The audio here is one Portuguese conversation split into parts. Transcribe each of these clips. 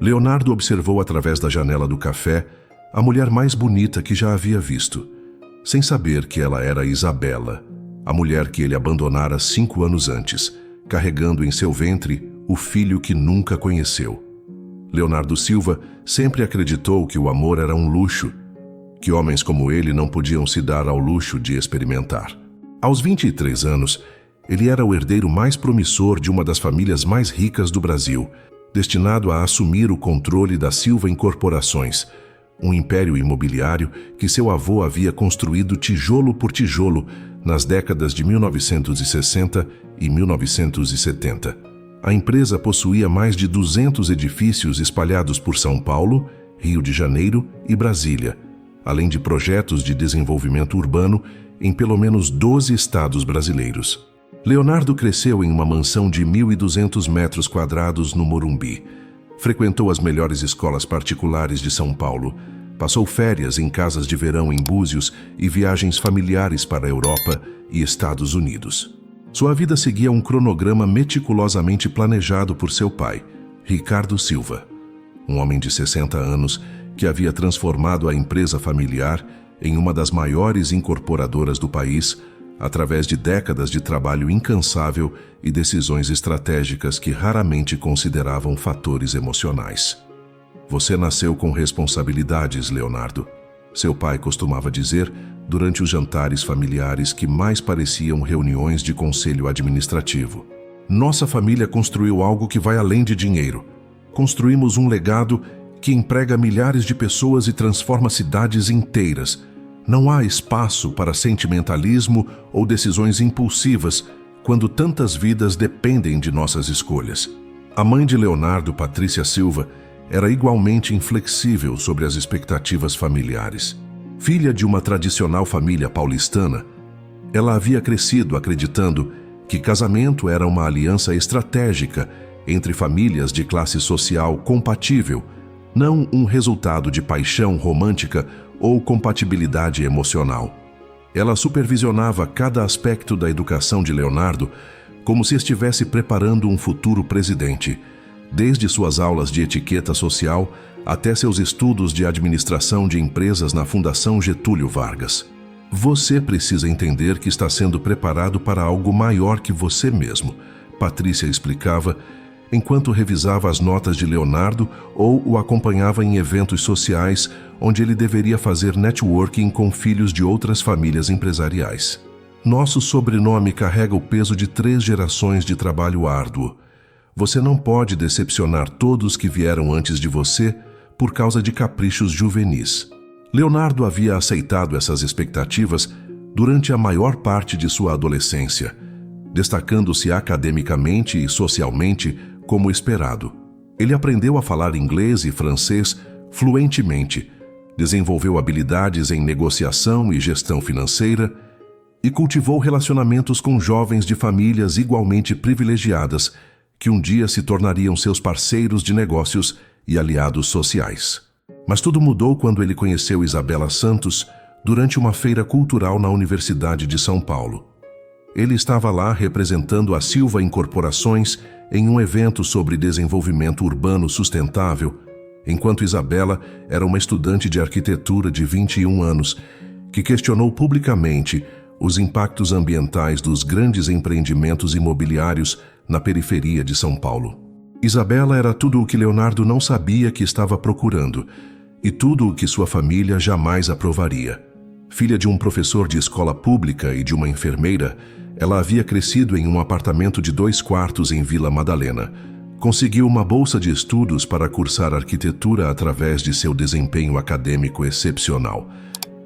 Leonardo observou através da janela do café a mulher mais bonita que já havia visto, sem saber que ela era Isabela, a mulher que ele abandonara 5 anos antes, carregando em seu ventre o filho que nunca conheceu. Leonardo Silva sempre acreditou que o amor era um luxo, que homens como ele não podiam se dar ao luxo de experimentar. Aos 23 anos, ele era o herdeiro mais promissor de uma das famílias mais ricas do Brasil, destinado a assumir o controle da Silva Incorporações, um império imobiliário que seu avô havia construído tijolo por tijolo nas décadas de 1960 e 1970. A empresa possuía mais de 200 edifícios espalhados por São Paulo, Rio de Janeiro e Brasília, além de projetos de desenvolvimento urbano em pelo menos 12 estados brasileiros. Leonardo cresceu em uma mansão de 1.200 metros quadrados no Morumbi. Frequentou as melhores escolas particulares de São Paulo. Passou férias em casas de verão em Búzios e viagens familiares para a Europa e Estados Unidos. Sua vida seguia um cronograma meticulosamente planejado por seu pai, Ricardo Silva, um homem de 60 anos que havia transformado a empresa familiar em uma das maiores incorporadoras do país, através de décadas de trabalho incansável e decisões estratégicas que raramente consideravam fatores emocionais. Você nasceu com responsabilidades, Leonardo. Seu pai costumava dizer durante os jantares familiares que mais pareciam reuniões de conselho administrativo. Nossa família construiu algo que vai além de dinheiro. Construímos um legado que emprega milhares de pessoas e transforma cidades inteiras. Não há espaço para sentimentalismo ou decisões impulsivas quando tantas vidas dependem de nossas escolhas. A mãe de Leonardo, Patrícia Silva, era igualmente inflexível sobre as expectativas familiares. Filha de uma tradicional família paulistana, ela havia crescido acreditando que casamento era uma aliança estratégica entre famílias de classe social compatível, não um resultado de paixão romântica ou compatibilidade emocional. Ela supervisionava cada aspecto da educação de Leonardo como se estivesse preparando um futuro presidente, desde suas aulas de etiqueta social até seus estudos de administração de empresas na Fundação Getúlio Vargas. Você precisa entender que está sendo preparado para algo maior que você mesmo, Patrícia explicava, enquanto revisava as notas de Leonardo ou o acompanhava em eventos sociais onde ele deveria fazer networking com filhos de outras famílias empresariais. Nosso sobrenome carrega o peso de 3 gerações de trabalho árduo. Você não pode decepcionar todos que vieram antes de você por causa de caprichos juvenis. Leonardo havia aceitado essas expectativas durante a maior parte de sua adolescência, destacando-se academicamente e socialmente como esperado. Ele aprendeu a falar inglês e francês fluentemente, desenvolveu habilidades em negociação e gestão financeira e cultivou relacionamentos com jovens de famílias igualmente privilegiadas que um dia se tornariam seus parceiros de negócios e aliados sociais. Mas tudo mudou quando ele conheceu Isabela Santos durante uma feira cultural na Universidade de São Paulo. Ele estava lá representando a Silva Incorporações em um evento sobre desenvolvimento urbano sustentável, enquanto Isabela era uma estudante de arquitetura de 21 anos que questionou publicamente os impactos ambientais dos grandes empreendimentos imobiliários na periferia de São Paulo. Isabela era tudo o que Leonardo não sabia que estava procurando e tudo o que sua família jamais aprovaria. Filha de um professor de escola pública e de uma enfermeira, ela havia crescido em um apartamento de 2 quartos em Vila Madalena. Conseguiu uma bolsa de estudos para cursar arquitetura através de seu desempenho acadêmico excepcional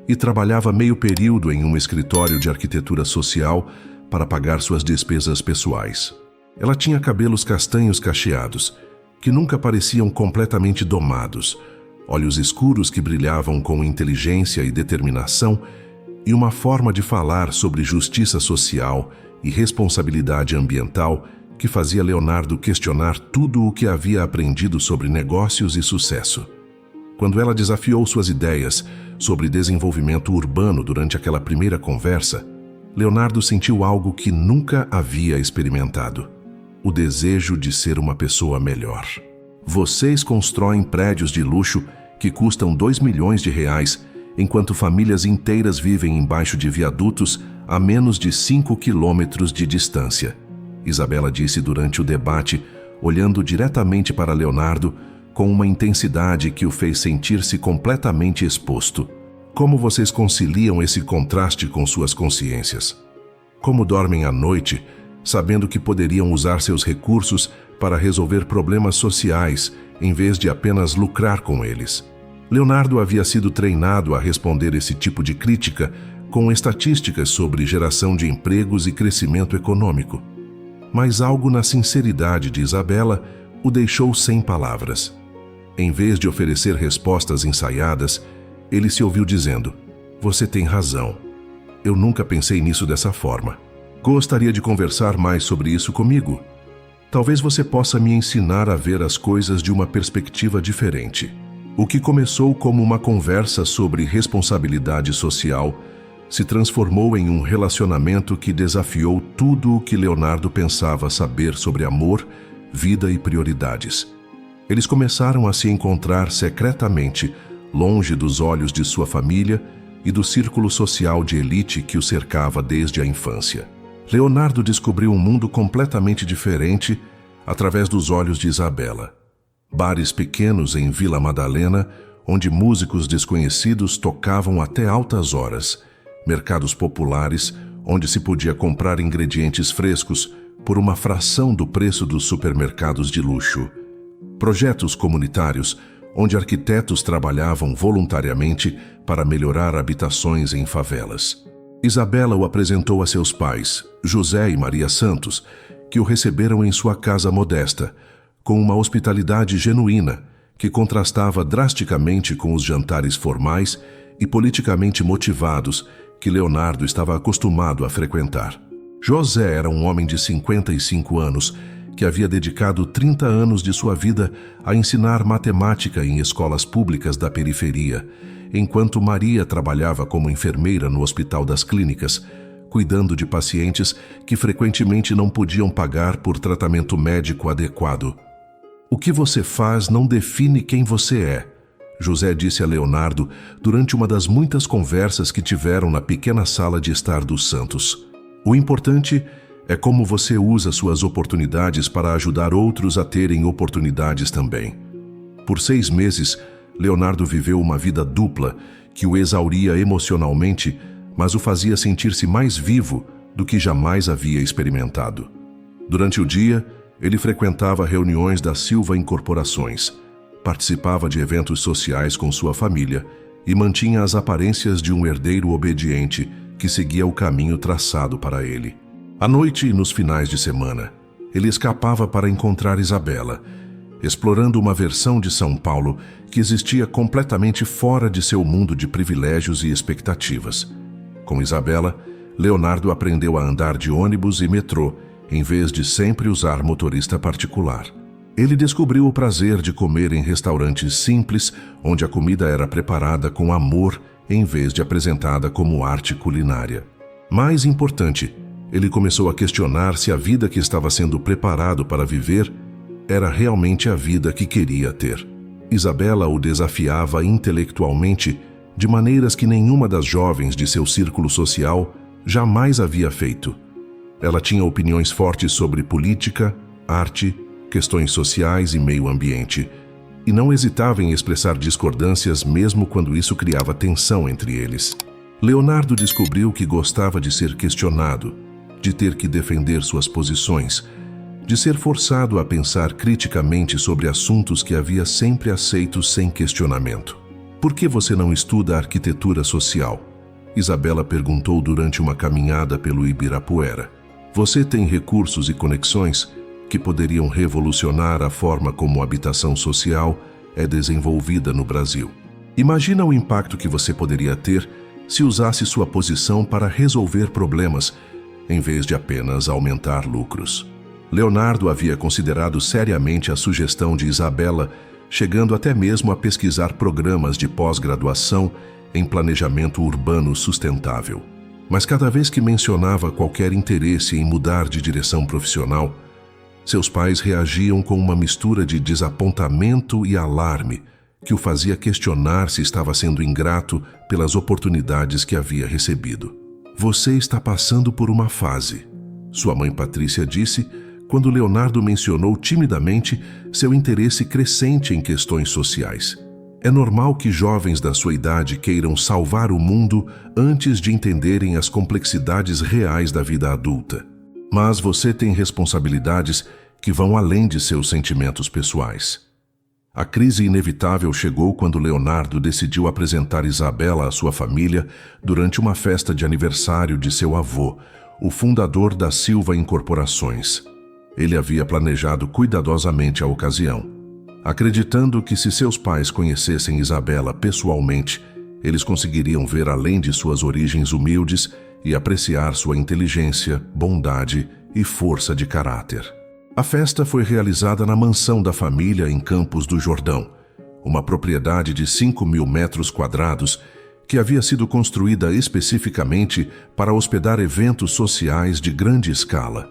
e trabalhava meio período em um escritório de arquitetura social para pagar suas despesas pessoais. Ela tinha cabelos castanhos cacheados, que nunca pareciam completamente domados, olhos escuros que brilhavam com inteligência e determinação e uma forma de falar sobre justiça social e responsabilidade ambiental que fazia Leonardo questionar tudo o que havia aprendido sobre negócios e sucesso. Quando ela desafiou suas ideias sobre desenvolvimento urbano durante aquela primeira conversa, Leonardo sentiu algo que nunca havia experimentado: o desejo de ser uma pessoa melhor. Vocês constroem prédios de luxo que custam 2 milhões de reais, enquanto famílias inteiras vivem embaixo de viadutos a menos de 5 quilômetros de distância. Isabela disse durante o debate, olhando diretamente para Leonardo com uma intensidade que o fez sentir-se completamente exposto. Como vocês conciliam esse contraste com suas consciências? Como dormem à noite, sabendo que poderiam usar seus recursos para resolver problemas sociais, em vez de apenas lucrar com eles? Leonardo havia sido treinado a responder esse tipo de crítica com estatísticas sobre geração de empregos e crescimento econômico. Mas algo na sinceridade de Isabela o deixou sem palavras. Em vez de oferecer respostas ensaiadas, ele se ouviu dizendo: "Você tem razão. Eu nunca pensei nisso dessa forma. Gostaria de conversar mais sobre isso comigo? Talvez você possa me ensinar a ver as coisas de uma perspectiva diferente." O que começou como uma conversa sobre responsabilidade social se transformou em um relacionamento que desafiou tudo o que Leonardo pensava saber sobre amor, vida e prioridades. Eles começaram a se encontrar secretamente, longe dos olhos de sua família e do círculo social de elite que o cercava desde a infância. Leonardo descobriu um mundo completamente diferente através dos olhos de Isabela. Bares pequenos em Vila Madalena, onde músicos desconhecidos tocavam até altas horas. Mercados populares, onde se podia comprar ingredientes frescos por uma fração do preço dos supermercados de luxo. Projetos comunitários, onde arquitetos trabalhavam voluntariamente para melhorar habitações em favelas. Isabela o apresentou a seus pais, José e Maria Santos, que o receberam em sua casa modesta, com uma hospitalidade genuína que contrastava drasticamente com os jantares formais e politicamente motivados que Leonardo estava acostumado a frequentar. José era um homem de 55 anos que havia dedicado 30 anos de sua vida a ensinar matemática em escolas públicas da periferia, enquanto Maria trabalhava como enfermeira no Hospital das Clínicas, cuidando de pacientes que frequentemente não podiam pagar por tratamento médico adequado. "O que você faz não define quem você é", José disse a Leonardo durante uma das muitas conversas que tiveram na pequena sala de estar dos Santos. "O importante é como você usa suas oportunidades para ajudar outros a terem oportunidades também." Por 6 meses, Leonardo viveu uma vida dupla que o exauria emocionalmente, mas o fazia sentir-se mais vivo do que jamais havia experimentado. Durante o dia, ele frequentava reuniões da Silva Incorporações, participava de eventos sociais com sua família e mantinha as aparências de um herdeiro obediente que seguia o caminho traçado para ele. À noite e nos finais de semana, ele escapava para encontrar Isabela, explorando uma versão de São Paulo que existia completamente fora de seu mundo de privilégios e expectativas. Com Isabela, Leonardo aprendeu a andar de ônibus e metrô, em vez de sempre usar motorista particular. Ele descobriu o prazer de comer em restaurantes simples, onde a comida era preparada com amor em vez de apresentada como arte culinária. Mais importante, ele começou a questionar se a vida que estava sendo preparado para viver era realmente a vida que queria ter. Isabela o desafiava intelectualmente de maneiras que nenhuma das jovens de seu círculo social jamais havia feito. Ela tinha opiniões fortes sobre política, arte, questões sociais e meio ambiente, e não hesitava em expressar discordâncias mesmo quando isso criava tensão entre eles. Leonardo descobriu que gostava de ser questionado, de ter que defender suas posições, de ser forçado a pensar criticamente sobre assuntos que havia sempre aceito sem questionamento. "Por que você não estuda arquitetura social?" Isabela perguntou durante uma caminhada pelo Ibirapuera. "Você tem recursos e conexões que poderiam revolucionar a forma como a habitação social é desenvolvida no Brasil. Imagina o impacto que você poderia ter se usasse sua posição para resolver problemas, em vez de apenas aumentar lucros." Leonardo havia considerado seriamente a sugestão de Isabela, chegando até mesmo a pesquisar programas de pós-graduação em planejamento urbano sustentável. Mas cada vez que mencionava qualquer interesse em mudar de direção profissional, Seus pais reagiam com uma mistura de desapontamento e alarme, que o fazia questionar se estava sendo ingrato pelas oportunidades que havia recebido. Você está passando por uma fase, sua mãe Patrícia disse, quando Leonardo mencionou timidamente seu interesse crescente em questões sociais. É normal que jovens da sua idade queiram salvar o mundo antes de entenderem as complexidades reais da vida adulta. Mas você tem responsabilidades que vão além de seus sentimentos pessoais. A crise inevitável chegou quando Leonardo decidiu apresentar Isabela à sua família durante uma festa de aniversário de seu avô, o fundador da Silva Incorporações. Ele havia planejado cuidadosamente a ocasião, acreditando que se seus pais conhecessem Isabela pessoalmente, eles conseguiriam ver além de suas origens humildes e apreciar sua inteligência, bondade e força de caráter. A festa foi realizada na mansão da família em Campos do Jordão, uma propriedade de 5.000 metros quadrados que havia sido construída especificamente para hospedar eventos sociais de grande escala.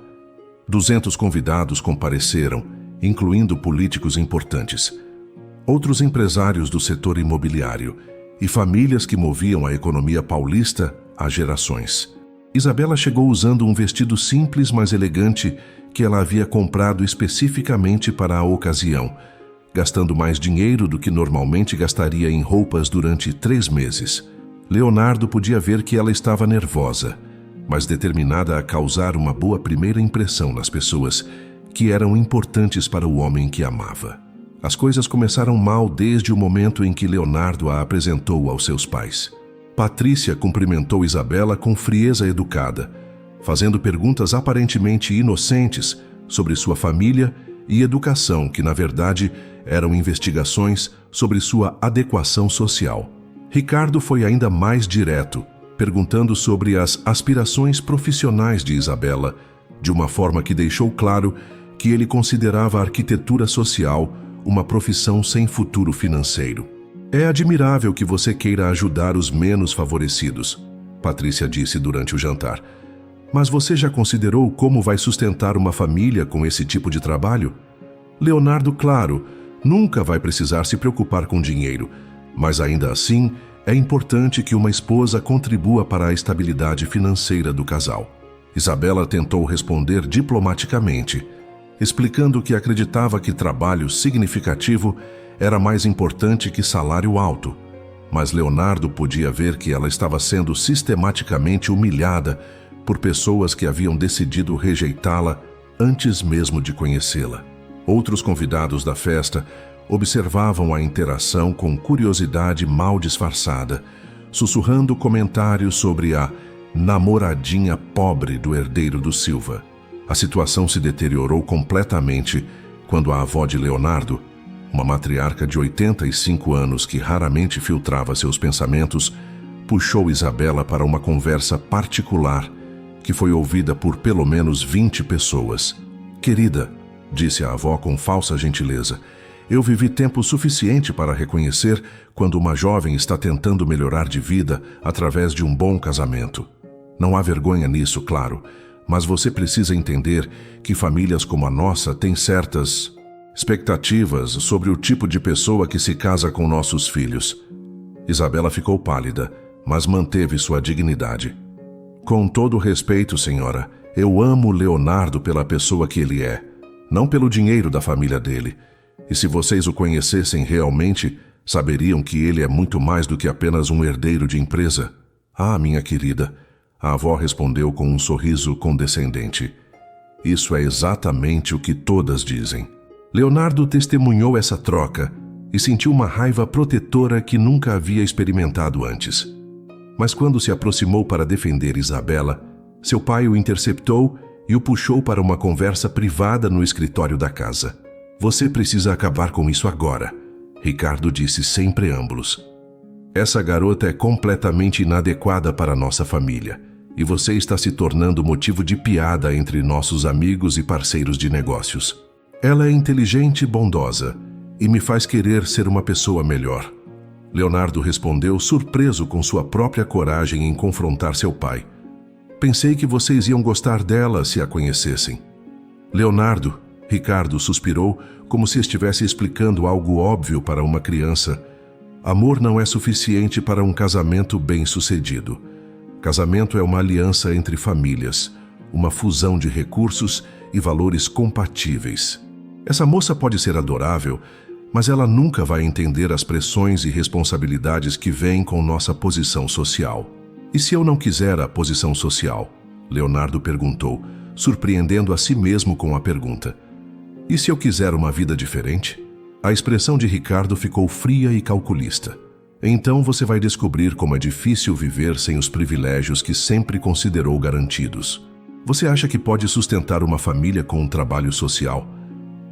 200 convidados compareceram, incluindo políticos importantes, outros empresários do setor imobiliário e famílias que moviam a economia paulista há gerações. Isabela chegou usando um vestido simples, mas elegante, que ela havia comprado especificamente para a ocasião, gastando mais dinheiro do que normalmente gastaria em roupas durante 3 meses. Leonardo podia ver que ela estava nervosa, mas determinada a causar uma boa primeira impressão nas pessoas que eram importantes para o homem que amava. As coisas começaram mal desde o momento em que Leonardo a apresentou aos seus pais. Patrícia cumprimentou Isabela com frieza educada, fazendo perguntas aparentemente inocentes sobre sua família e educação, que na verdade eram investigações sobre sua adequação social. Ricardo foi ainda mais direto, perguntando sobre as aspirações profissionais de Isabela, de uma forma que deixou claro que ele considerava a arquitetura social uma profissão sem futuro financeiro. É admirável que você queira ajudar os menos favorecidos, Patrícia disse durante o jantar. Mas você já considerou como vai sustentar uma família com esse tipo de trabalho? Leonardo, claro, nunca vai precisar se preocupar com dinheiro, mas ainda assim é importante que uma esposa contribua para a estabilidade financeira do casal. Isabela tentou responder diplomaticamente, explicando que acreditava que trabalho significativo era mais importante que salário alto, mas Leonardo podia ver que ela estava sendo sistematicamente humilhada por pessoas que haviam decidido rejeitá-la antes mesmo de conhecê-la. Outros convidados da festa observavam a interação com curiosidade mal disfarçada, sussurrando comentários sobre a namoradinha pobre do herdeiro do Silva. A situação se deteriorou completamente quando a avó de Leonardo, uma matriarca de 85 anos que raramente filtrava seus pensamentos, puxou Isabela para uma conversa particular que foi ouvida por pelo menos 20 pessoas. Querida, disse a avó com falsa gentileza, eu vivi tempo suficiente para reconhecer quando uma jovem está tentando melhorar de vida através de um bom casamento. Não há vergonha nisso, claro, mas você precisa entender que famílias como a nossa têm certas expectativas sobre o tipo de pessoa que se casa com nossos filhos. Isabela ficou pálida, mas manteve sua dignidade. Com todo respeito, senhora, eu amo Leonardo pela pessoa que ele é, não pelo dinheiro da família dele. E se vocês o conhecessem realmente, saberiam que ele é muito mais do que apenas um herdeiro de empresa. Ah, minha querida, a avó respondeu com um sorriso condescendente. Isso é exatamente o que todas dizem. Leonardo testemunhou essa troca e sentiu uma raiva protetora que nunca havia experimentado antes. Mas quando se aproximou para defender Isabela, seu pai o interceptou e o puxou para uma conversa privada no escritório da casa. Você precisa acabar com isso agora, Ricardo disse sem preâmbulos. Essa garota é completamente inadequada para nossa família, e você está se tornando motivo de piada entre nossos amigos e parceiros de negócios. Ela é inteligente e bondosa, e me faz querer ser uma pessoa melhor. Leonardo respondeu, surpreso com sua própria coragem em confrontar seu pai. Pensei que vocês iam gostar dela se a conhecessem. Leonardo, Ricardo suspirou, como se estivesse explicando algo óbvio para uma criança. Amor não é suficiente para um casamento bem-sucedido. Casamento é uma aliança entre famílias, uma fusão de recursos e valores compatíveis. Essa moça pode ser adorável, mas ela nunca vai entender as pressões e responsabilidades que vêm com nossa posição social. E se eu não quiser a posição social? Leonardo perguntou, surpreendendo a si mesmo com a pergunta. E se eu quiser uma vida diferente? A expressão de Ricardo ficou fria e calculista. Então você vai descobrir como é difícil viver sem os privilégios que sempre considerou garantidos. Você acha que pode sustentar uma família com um trabalho social?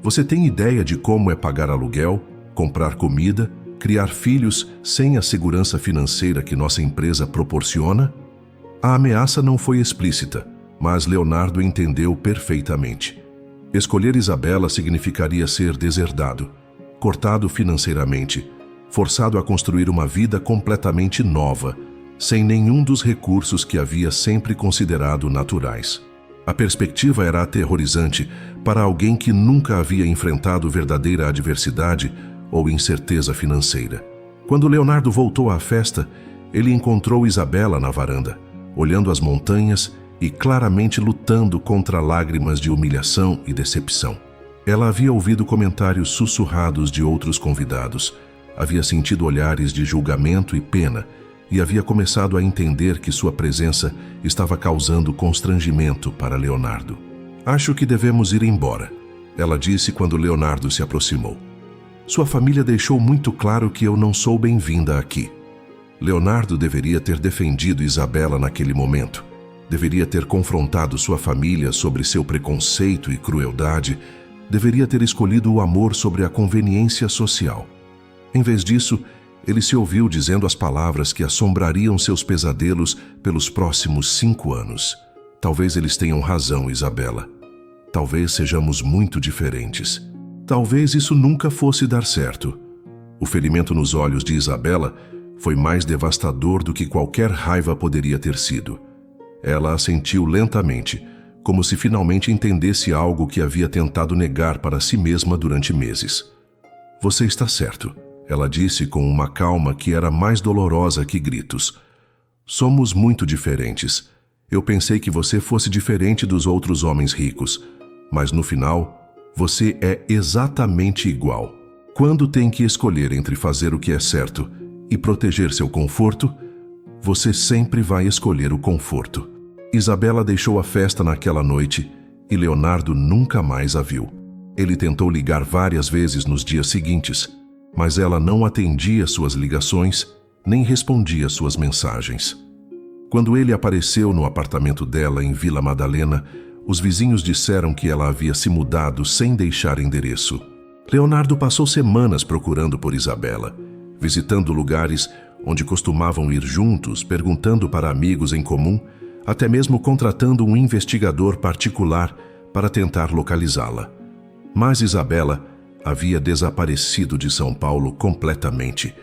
Você tem ideia de como é pagar aluguel, comprar comida, criar filhos sem a segurança financeira que nossa empresa proporciona? A ameaça não foi explícita, mas Leonardo entendeu perfeitamente. Escolher Isabela significaria ser deserdado, cortado financeiramente, forçado a construir uma vida completamente nova, sem nenhum dos recursos que havia sempre considerado naturais. A perspectiva era aterrorizante para alguém que nunca havia enfrentado verdadeira adversidade ou incerteza financeira. Quando Leonardo voltou à festa, ele encontrou Isabela na varanda, olhando as montanhas e claramente lutando contra lágrimas de humilhação e decepção. Ela havia ouvido comentários sussurrados de outros convidados, havia sentido olhares de julgamento e pena e havia começado a entender que sua presença estava causando constrangimento para Leonardo. Acho que devemos ir embora, ela disse quando Leonardo se aproximou. Sua família deixou muito claro que eu não sou bem-vinda aqui. Leonardo deveria ter defendido Isabela naquele momento. Deveria ter confrontado sua família sobre seu preconceito e crueldade. Deveria ter escolhido o amor sobre a conveniência social. Em vez disso, ele se ouviu dizendo as palavras que assombrariam seus pesadelos pelos próximos 5 anos. Talvez eles tenham razão, Isabela. Talvez sejamos muito diferentes. Talvez isso nunca fosse dar certo. O ferimento nos olhos de Isabela foi mais devastador do que qualquer raiva poderia ter sido. Ela assentiu lentamente, como se finalmente entendesse algo que havia tentado negar para si mesma durante meses. Você está certo, ela disse com uma calma que era mais dolorosa que gritos. Somos muito diferentes. Eu pensei que você fosse diferente dos outros homens ricos, mas no final, você é exatamente igual. Quando tem que escolher entre fazer o que é certo e proteger seu conforto, você sempre vai escolher o conforto. Isabela deixou a festa naquela noite e Leonardo nunca mais a viu. Ele tentou ligar várias vezes nos dias seguintes, mas ela não atendia suas ligações nem respondia suas mensagens. Quando ele apareceu no apartamento dela em Vila Madalena, os vizinhos disseram que ela havia se mudado sem deixar endereço. Leonardo passou semanas procurando por Isabela, visitando lugares onde costumavam ir juntos, perguntando para amigos em comum, até mesmo contratando um investigador particular para tentar localizá-la. Mas Isabela havia desaparecido de São Paulo completamente,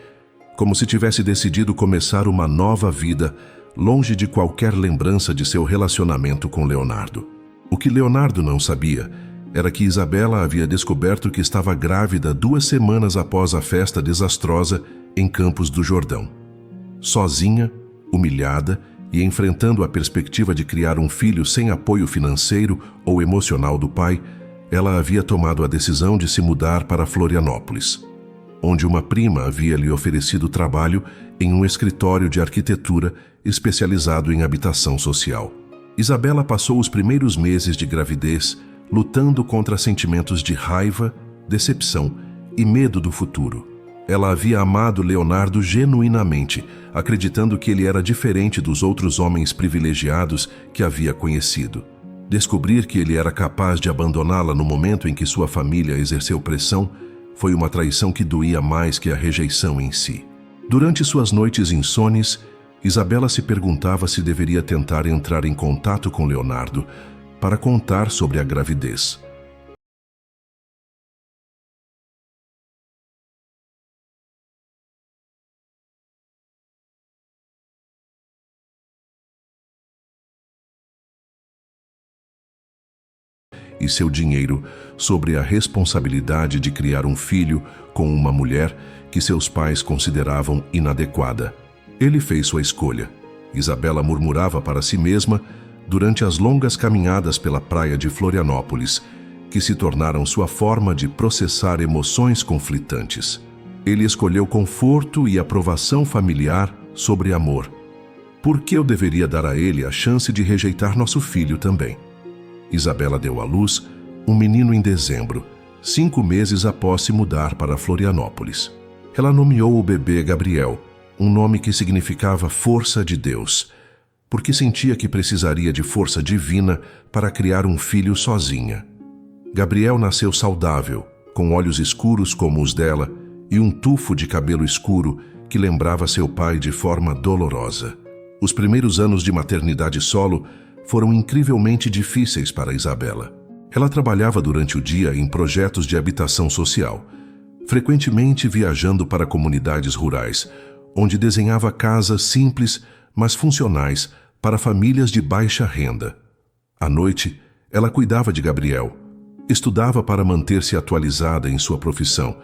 como se tivesse decidido começar uma nova vida, longe de qualquer lembrança de seu relacionamento com Leonardo. O que Leonardo não sabia era que Isabela havia descoberto que estava grávida 2 semanas após a festa desastrosa em Campos do Jordão. Sozinha, humilhada e enfrentando a perspectiva de criar um filho sem apoio financeiro ou emocional do pai, ela havia tomado a decisão de se mudar para Florianópolis, onde uma prima havia lhe oferecido trabalho em um escritório de arquitetura especializado em habitação social. Isabela passou os primeiros meses de gravidez lutando contra sentimentos de raiva, decepção e medo do futuro. Ela havia amado Leonardo genuinamente, acreditando que ele era diferente dos outros homens privilegiados que havia conhecido. Descobrir que ele era capaz de abandoná-la no momento em que sua família exerceu pressão foi uma traição que doía mais que a rejeição em si. Durante suas noites insones, Isabela se perguntava se deveria tentar entrar em contato com Leonardo para contar sobre a gravidez. e seu dinheiro sobre a responsabilidade de criar um filho com uma mulher que seus pais consideravam inadequada. Ele fez sua escolha. Isabela murmurava para si mesma durante as longas caminhadas pela praia de Florianópolis, que se tornaram sua forma de processar emoções conflitantes. Ele escolheu conforto e aprovação familiar sobre amor. Por que eu deveria dar a ele a chance de rejeitar nosso filho também? Isabela deu à luz um menino em dezembro, 5 meses após se mudar para Florianópolis. Ela nomeou o bebê Gabriel, um nome que significava força de Deus, porque sentia que precisaria de força divina para criar um filho sozinha. Gabriel nasceu saudável, com olhos escuros como os dela e um tufo de cabelo escuro que lembrava seu pai de forma dolorosa. Os primeiros anos de maternidade solo foram incrivelmente difíceis para Isabela. Ela trabalhava durante o dia em projetos de habitação social, frequentemente viajando para comunidades rurais, onde desenhava casas simples, mas funcionais para famílias de baixa renda. À noite, ela cuidava de Gabriel, estudava para manter-se atualizada em sua profissão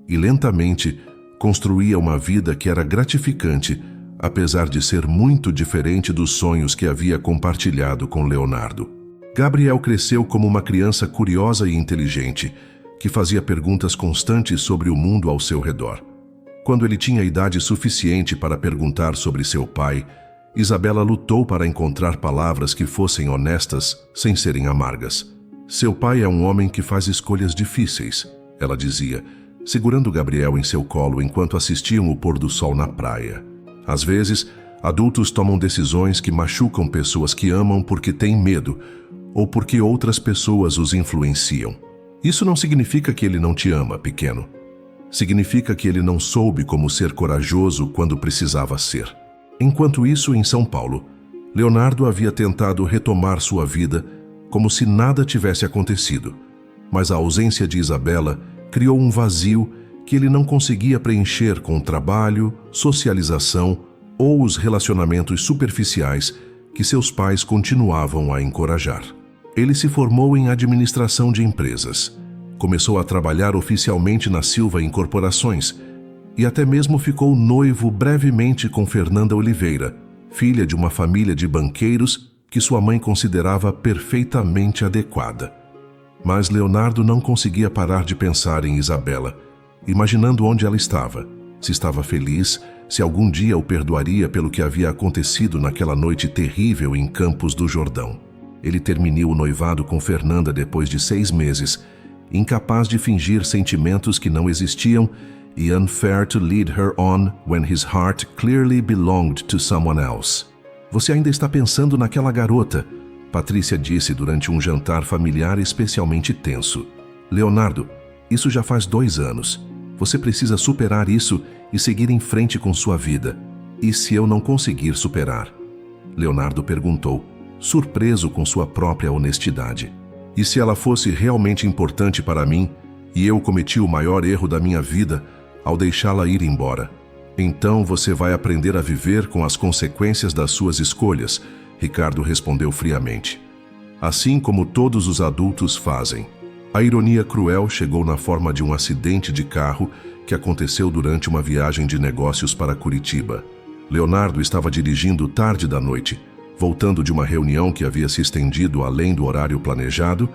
e lentamente construía uma vida que era gratificante, apesar de ser muito diferente dos sonhos que havia compartilhado com Leonardo. Gabriel cresceu como uma criança curiosa e inteligente, que fazia perguntas constantes sobre o mundo ao seu redor. Quando ele tinha idade suficiente para perguntar sobre seu pai, Isabela lutou para encontrar palavras que fossem honestas sem serem amargas. Seu pai é um homem que faz escolhas difíceis, ela dizia, segurando Gabriel em seu colo enquanto assistiam o pôr do sol na praia. Às vezes, adultos tomam decisões que machucam pessoas que amam porque têm medo ou porque outras pessoas os influenciam. Isso não significa que ele não te ama, pequeno. Significa que ele não soube como ser corajoso quando precisava ser. Enquanto isso, em São Paulo, Leonardo havia tentado retomar sua vida como se nada tivesse acontecido, mas a ausência de Isabela criou um vazio que ele não conseguia preencher com trabalho, socialização ou os relacionamentos superficiais que seus pais continuavam a encorajar. Ele se formou em administração de empresas, começou a trabalhar oficialmente na Silva Incorporações e até mesmo ficou noivo brevemente com Fernanda Oliveira, filha de uma família de banqueiros que sua mãe considerava perfeitamente adequada. Mas Leonardo não conseguia parar de pensar em Isabela, imaginando onde ela estava, se estava feliz, se algum dia o perdoaria pelo que havia acontecido naquela noite terrível em Campos do Jordão. Ele terminou o noivado com Fernanda depois de 6 meses, incapaz de fingir sentimentos que não existiam e unfair to lead her on when his heart clearly belonged to someone else. Você ainda está pensando naquela garota, Patrícia disse durante um jantar familiar especialmente tenso. Leonardo, isso já faz 2 anos. Você precisa superar isso e seguir em frente com sua vida. E se eu não conseguir superar? Leonardo perguntou, surpreso com sua própria honestidade. E se ela fosse realmente importante para mim, e eu cometi o maior erro da minha vida ao deixá-la ir embora? Então você vai aprender a viver com as consequências das suas escolhas, Ricardo respondeu friamente. Assim como todos os adultos fazem. A ironia cruel chegou na forma de um acidente de carro que aconteceu durante uma viagem de negócios para Curitiba. Leonardo estava dirigindo tarde da noite, voltando de uma reunião que havia se estendido além do horário planejado,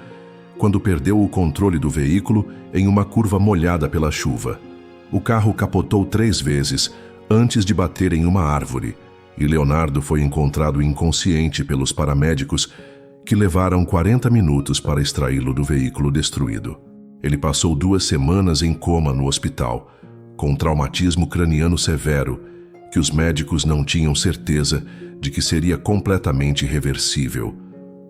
quando perdeu o controle do veículo em uma curva molhada pela chuva. O carro capotou 3 vezes antes de bater em uma árvore, e Leonardo foi encontrado inconsciente pelos paramédicos que levaram 40 minutos para extraí-lo do veículo destruído. Ele passou 2 semanas em coma no hospital, com um traumatismo craniano severo, que os médicos não tinham certeza de que seria completamente irreversível.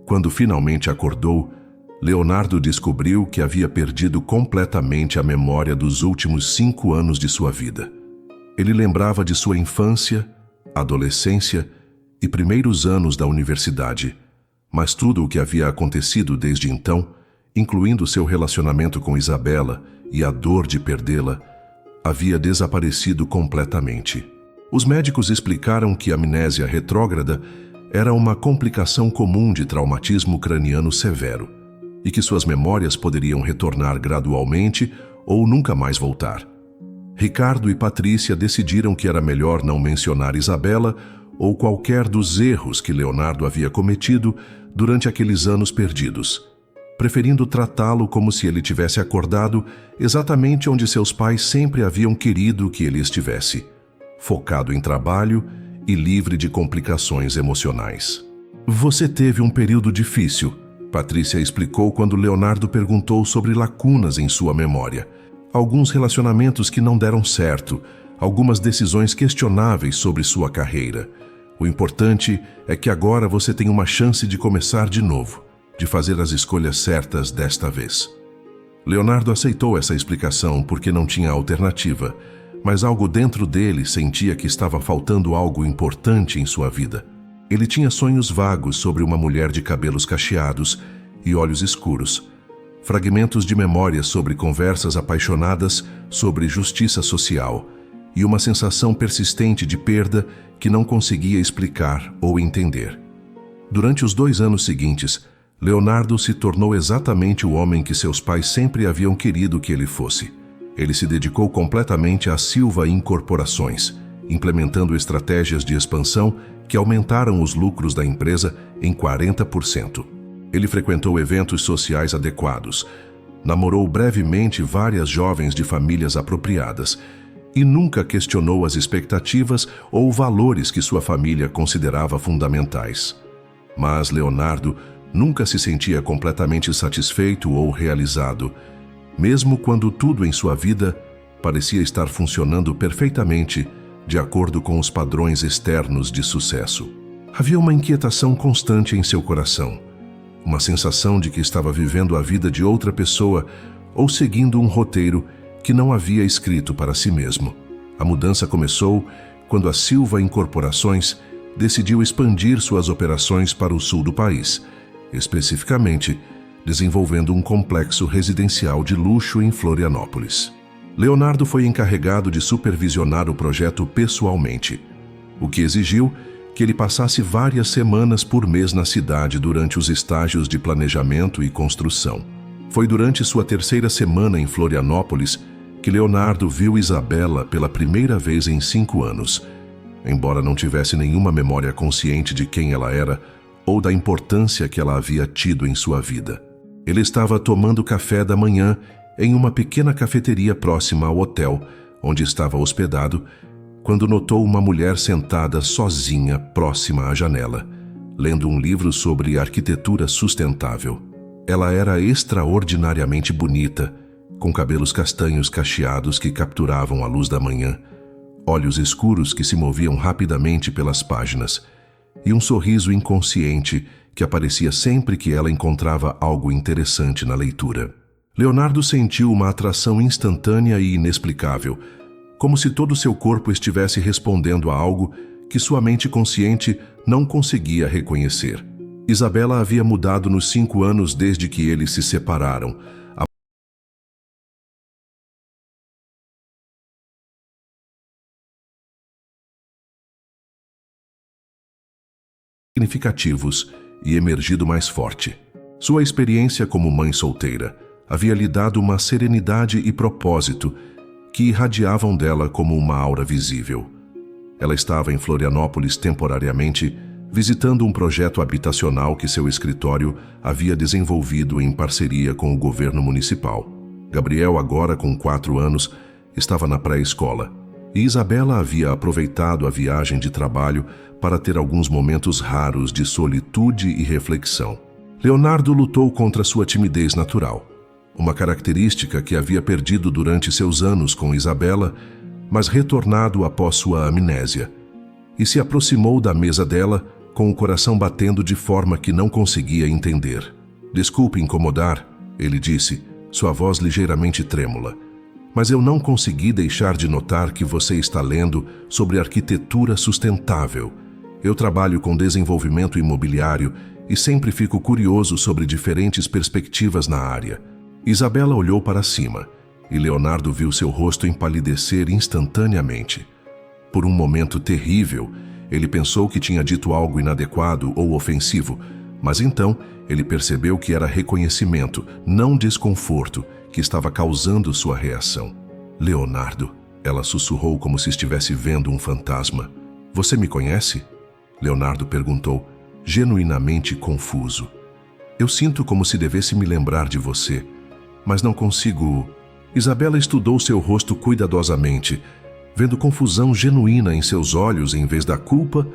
Quando finalmente acordou, Leonardo descobriu que havia perdido completamente a memória dos últimos 5 anos de sua vida. Ele lembrava de sua infância, adolescência e primeiros anos da universidade, mas tudo o que havia acontecido desde então, incluindo seu relacionamento com Isabela e a dor de perdê-la, havia desaparecido completamente. Os médicos explicaram que a amnésia retrógrada era uma complicação comum de traumatismo craniano severo. e que suas memórias poderiam retornar gradualmente ou nunca mais voltar. Ricardo e Patrícia decidiram que era melhor não mencionar Isabela ou qualquer dos erros que Leonardo havia cometido durante aqueles anos perdidos, preferindo tratá-lo como se ele tivesse acordado exatamente onde seus pais sempre haviam querido que ele estivesse, focado em trabalho e livre de complicações emocionais. Você teve um período difícil, Patrícia explicou quando Leonardo perguntou sobre lacunas em sua memória. Alguns relacionamentos que não deram certo, algumas decisões questionáveis sobre sua carreira. O importante é que agora você tem uma chance de começar de novo, de fazer as escolhas certas desta vez. Leonardo aceitou essa explicação porque não tinha alternativa, mas algo dentro dele sentia que estava faltando algo importante em sua vida. Ele tinha sonhos vagos sobre uma mulher de cabelos cacheados e olhos escuros, fragmentos de memórias sobre conversas apaixonadas sobre justiça social e uma sensação persistente de perda que não conseguia explicar ou entender. Durante os 2 anos seguintes, Leonardo se tornou exatamente o homem que seus pais sempre haviam querido que ele fosse. Ele se dedicou completamente à Silva Incorporações, implementando estratégias de expansão que aumentaram os lucros da empresa em 40%. Ele frequentou eventos sociais adequados, namorou brevemente várias jovens de famílias apropriadas e nunca questionou as expectativas ou valores que sua família considerava fundamentais. Mas Leonardo nunca se sentia completamente satisfeito ou realizado, mesmo quando tudo em sua vida parecia estar funcionando perfeitamente de acordo com os padrões externos de sucesso. Havia uma inquietação constante em seu coração, uma sensação de que estava vivendo a vida de outra pessoa ou seguindo um roteiro que não havia escrito para si mesmo. A mudança começou quando a Silva Incorporações decidiu expandir suas operações para o sul do país, especificamente desenvolvendo um complexo residencial de luxo em Florianópolis. Leonardo foi encarregado de supervisionar o projeto pessoalmente, o que exigiu que ele passasse várias semanas por mês na cidade durante os estágios de planejamento e construção. Foi durante sua 3ª semana em Florianópolis que Leonardo viu Isabela pela primeira vez em 5 anos, embora não tivesse nenhuma memória consciente de quem ela era ou da importância que ela havia tido em sua vida. Ele estava tomando café da manhã em uma pequena cafeteria próxima ao hotel onde estava hospedado, quando notou uma mulher sentada sozinha próxima à janela, lendo um livro sobre arquitetura sustentável. Ela era extraordinariamente bonita, com cabelos castanhos cacheados que capturavam a luz da manhã, olhos escuros que se moviam rapidamente pelas páginas, e um sorriso inconsciente que aparecia sempre que ela encontrava algo interessante na leitura. Leonardo sentiu uma atração instantânea e inexplicável, como se todo seu corpo estivesse respondendo a algo que sua mente consciente não conseguia reconhecer. Isabela havia mudado nos 5 anos desde que eles se separaram. Significativos e emergido mais forte. Sua experiência como mãe solteira havia lhe dado uma serenidade e propósito que irradiavam dela como uma aura visível. Ela estava em Florianópolis temporariamente, visitando um projeto habitacional que seu escritório havia desenvolvido em parceria com o governo municipal. Gabriel, agora com 4 anos, estava na pré-escola, e Isabela havia aproveitado a viagem de trabalho para ter alguns momentos raros de solitude e reflexão. Leonardo lutou contra sua timidez natural, uma característica que havia perdido durante seus anos com Isabela, mas retornado após sua amnésia, e se aproximou da mesa dela com o coração batendo de forma que não conseguia entender. "Desculpe incomodar", ele disse, sua voz ligeiramente trêmula, "mas eu não consegui deixar de notar que você está lendo sobre arquitetura sustentável. Eu trabalho com desenvolvimento imobiliário e sempre fico curioso sobre diferentes perspectivas na área." Isabela olhou para cima e Leonardo viu seu rosto empalidecer instantaneamente. Por um momento terrível, ele pensou que tinha dito algo inadequado ou ofensivo, mas então Ele percebeu que era reconhecimento, não desconforto, que estava causando sua reação. Leonardo, ela sussurrou como se estivesse vendo um fantasma. Você me conhece? Leonardo perguntou, genuinamente confuso. Eu sinto como se devesse me lembrar de você, mas não consigo... Isabela estudou seu rosto cuidadosamente, vendo confusão genuína em seus olhos em vez da culpa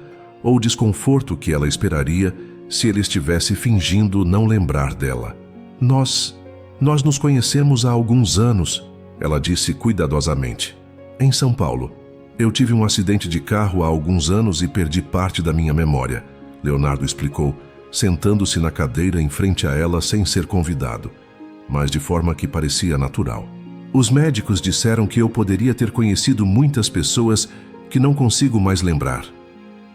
ou desconforto que ela esperaria se ele estivesse fingindo não lembrar dela. Nós nos conhecemos há alguns anos, ela disse cuidadosamente. Em São Paulo. Eu tive um acidente de carro há alguns anos e perdi parte da minha memória, Leonardo explicou, sentando-se na cadeira em frente a ela sem ser convidado, mas de forma que parecia natural. Os médicos disseram que eu poderia ter conhecido muitas pessoas que não consigo mais lembrar.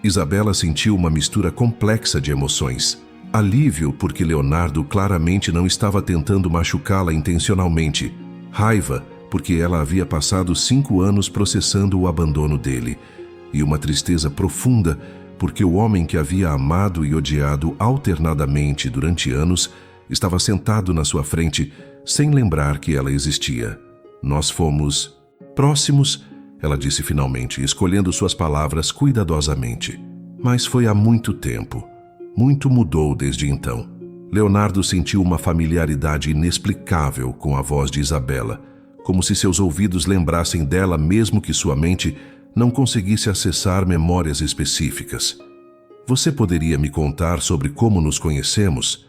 Isabela sentiu uma mistura complexa de emoções. Alívio porque Leonardo claramente não estava tentando machucá-la intencionalmente. Raiva porque ela havia passado 5 anos processando o abandono dele. E uma tristeza profunda porque o homem que havia amado e odiado alternadamente durante anos estava sentado na sua frente sem lembrar que ela existia. Nós fomos próximos, ela disse finalmente, escolhendo suas palavras cuidadosamente. Mas foi há muito tempo. Muito mudou desde então. Leonardo sentiu uma familiaridade inexplicável com a voz de Isabela, como se seus ouvidos lembrassem dela mesmo que sua mente não conseguisse acessar memórias específicas. Você poderia me contar sobre como nos conhecemos?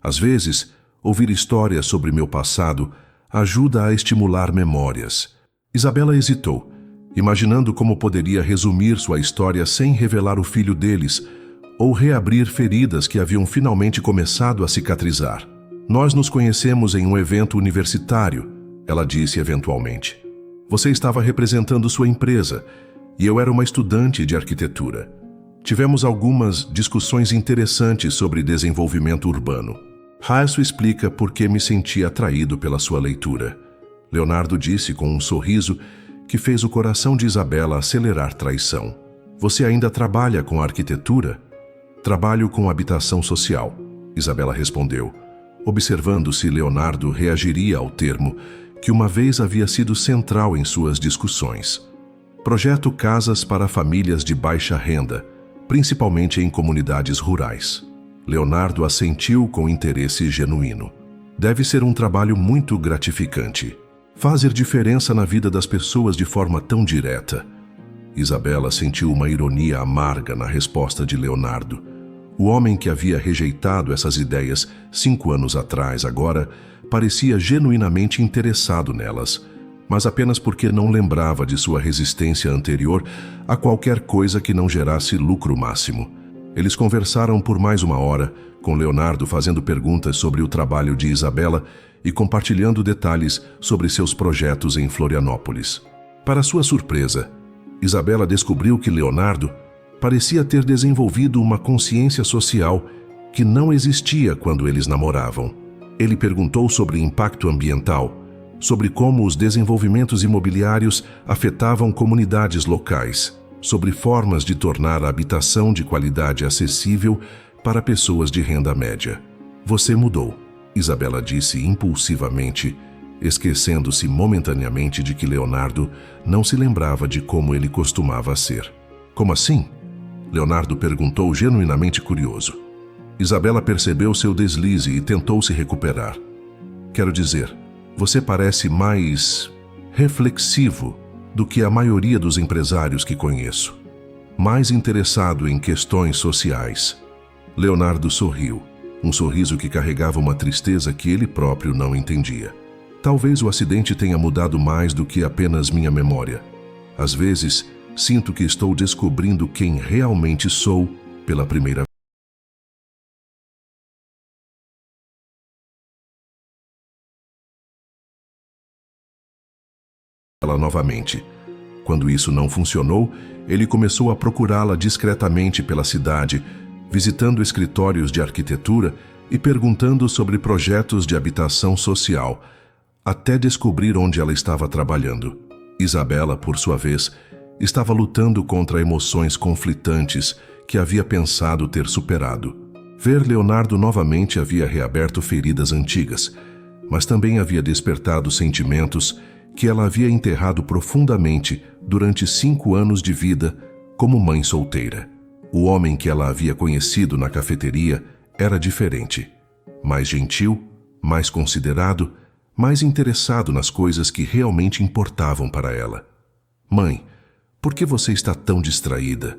Às vezes, ouvir histórias sobre meu passado ajuda a estimular memórias. Isabela hesitou, imaginando como poderia resumir sua história sem revelar o filho deles ou reabrir feridas que haviam finalmente começado a cicatrizar. Nós nos conhecemos em um evento universitário, ela disse eventualmente. Você estava representando sua empresa e eu era uma estudante de arquitetura. Tivemos algumas discussões interessantes sobre desenvolvimento urbano. Raço explica por que me senti atraído pela sua leitura. Leonardo disse com um sorriso que fez o coração de Isabela acelerar traição. Você ainda trabalha com arquitetura? Trabalho com habitação social, Isabela respondeu, observando se Leonardo reagiria ao termo que uma vez havia sido central em suas discussões. Projeto casas para famílias de baixa renda, principalmente em comunidades rurais. Leonardo assentiu com interesse genuíno. Deve ser um trabalho muito gratificante. Fazer diferença na vida das pessoas de forma tão direta. Isabela sentiu uma ironia amarga na resposta de Leonardo. O homem que havia rejeitado essas ideias 5 anos atrás agora parecia genuinamente interessado nelas, mas apenas porque não lembrava de sua resistência anterior a qualquer coisa que não gerasse lucro máximo. Eles conversaram por mais 1 hora, com Leonardo fazendo perguntas sobre o trabalho de Isabela e compartilhando detalhes sobre seus projetos em Florianópolis. Para sua surpresa, Isabela descobriu que Leonardo parecia ter desenvolvido uma consciência social que não existia quando eles namoravam. Ele perguntou sobre impacto ambiental, sobre como os desenvolvimentos imobiliários afetavam comunidades locais, sobre formas de tornar a habitação de qualidade acessível para pessoas de renda média. Você mudou, Isabela disse impulsivamente, esquecendo-se momentaneamente de que Leonardo não se lembrava de como ele costumava ser. Como assim? Leonardo perguntou genuinamente curioso. Isabela percebeu seu deslize e tentou se recuperar. Quero dizer, você parece mais reflexivo do que a maioria dos empresários que conheço. Mais interessado em questões sociais. Leonardo sorriu, um sorriso que carregava uma tristeza que ele próprio não entendia. Talvez o acidente tenha mudado mais do que apenas minha memória. Às vezes, sinto que estou descobrindo quem realmente sou pela primeira vez. Ela novamente. Quando isso não funcionou, ele começou a procurá-la discretamente pela cidade, visitando escritórios de arquitetura e perguntando sobre projetos de habitação social, até descobrir onde ela estava trabalhando. Isabela, por sua vez, estava lutando contra emoções conflitantes que havia pensado ter superado. Ver Leonardo novamente havia reaberto feridas antigas, mas também havia despertado sentimentos que ela havia enterrado profundamente durante 5 anos de vida como mãe solteira. O homem que ela havia conhecido na cafeteria era diferente. Mais gentil, mais considerado, mais interessado nas coisas que realmente importavam para ela. Mãe, por que você está tão distraída?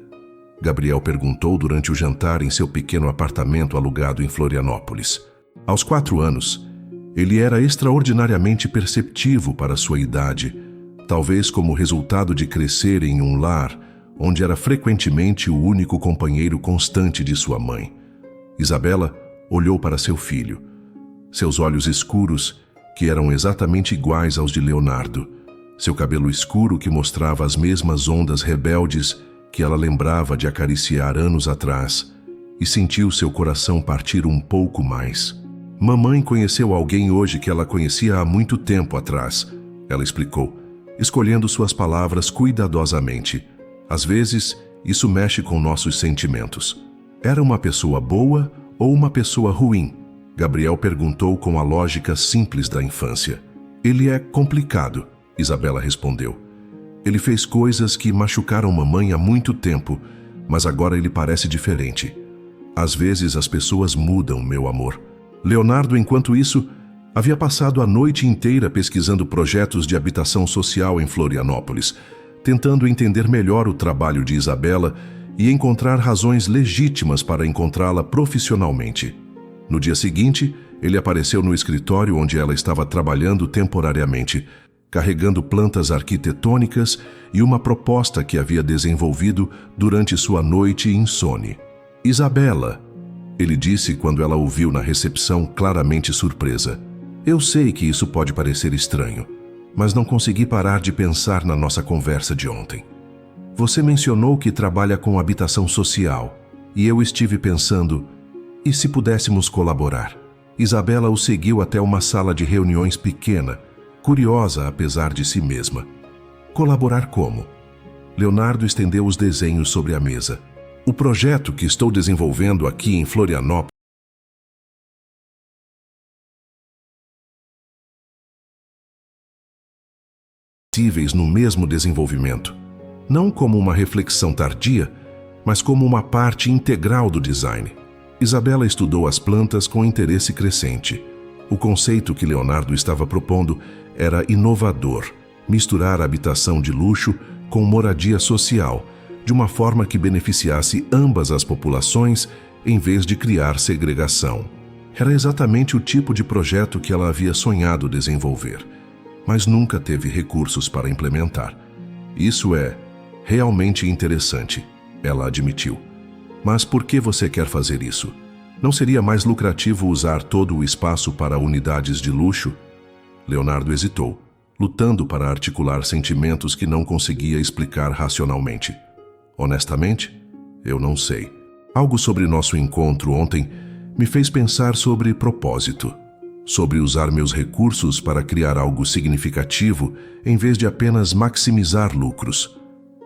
Gabriel perguntou durante o jantar em seu pequeno apartamento alugado em Florianópolis. Aos 4 anos, ele era extraordinariamente perceptivo para sua idade, talvez como resultado de crescer em um lar onde era frequentemente o único companheiro constante de sua mãe. Isabela olhou para seu filho. Seus olhos escuros, que eram exatamente iguais aos de Leonardo, seu cabelo escuro que mostrava as mesmas ondas rebeldes que ela lembrava de acariciar anos atrás, e sentiu seu coração partir um pouco mais. Mamãe conheceu alguém hoje que ela conhecia há muito tempo atrás, ela explicou, escolhendo suas palavras cuidadosamente. Às vezes, isso mexe com nossos sentimentos. Era uma pessoa boa ou uma pessoa ruim? Gabriel perguntou com a lógica simples da infância. Ele é complicado, Isabela respondeu. Ele fez coisas que machucaram mamãe há muito tempo, mas agora ele parece diferente. Às vezes as pessoas mudam, meu amor. Leonardo, enquanto isso, havia passado a noite inteira pesquisando projetos de habitação social em Florianópolis, tentando entender melhor o trabalho de Isabela e encontrar razões legítimas para encontrá-la profissionalmente. No dia seguinte, ele apareceu no escritório onde ela estava trabalhando temporariamente, carregando plantas arquitetônicas e uma proposta que havia desenvolvido durante sua noite insone. Isabela, ele disse quando ela o viu na recepção, claramente surpresa. Eu sei que isso pode parecer estranho, mas não consegui parar de pensar na nossa conversa de ontem. Você mencionou que trabalha com habitação social, e eu estive pensando, e se pudéssemos colaborar? Isabela o seguiu até uma sala de reuniões pequena, curiosa apesar de si mesma. Colaborar como? Leonardo estendeu os desenhos sobre a mesa. O projeto que estou desenvolvendo aqui em Florianópolis no mesmo desenvolvimento, não como uma reflexão tardia, mas como uma parte integral do design. Isabela estudou as plantas com interesse crescente. O conceito que Leonardo estava propondo era inovador, misturar habitação de luxo com moradia social, de uma forma que beneficiasse ambas as populações em vez de criar segregação. Era exatamente o tipo de projeto que ela havia sonhado desenvolver, mas nunca teve recursos para implementar. Isso é realmente interessante, ela admitiu. Mas por que você quer fazer isso? Não seria mais lucrativo usar todo o espaço para unidades de luxo? Leonardo hesitou, lutando para articular sentimentos que não conseguia explicar racionalmente. Honestamente, eu não sei. Algo sobre nosso encontro ontem me fez pensar sobre propósito, sobre usar meus recursos para criar algo significativo em vez de apenas maximizar lucros.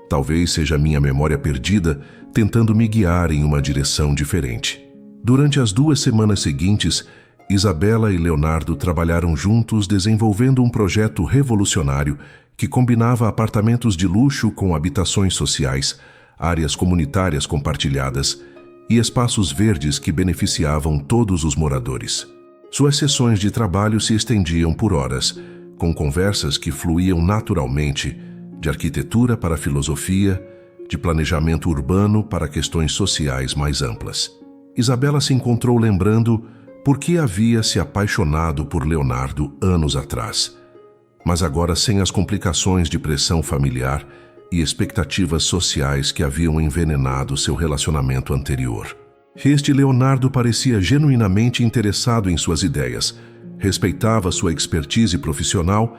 Talvez seja minha memória perdida tentando me guiar em uma direção diferente. Durante as 2 semanas seguintes, Isabela e Leonardo trabalharam juntos desenvolvendo um projeto revolucionário que combinava apartamentos de luxo com habitações sociais, áreas comunitárias compartilhadas e espaços verdes que beneficiavam todos os moradores. Suas sessões de trabalho se estendiam por horas, com conversas que fluíam naturalmente, de arquitetura para filosofia, de planejamento urbano para questões sociais mais amplas. Isabela se encontrou lembrando por que havia se apaixonado por Leonardo anos atrás, mas agora sem as complicações de pressão familiar e expectativas sociais que haviam envenenado seu relacionamento anterior. Este Leonardo parecia genuinamente interessado em suas ideias, respeitava sua expertise profissional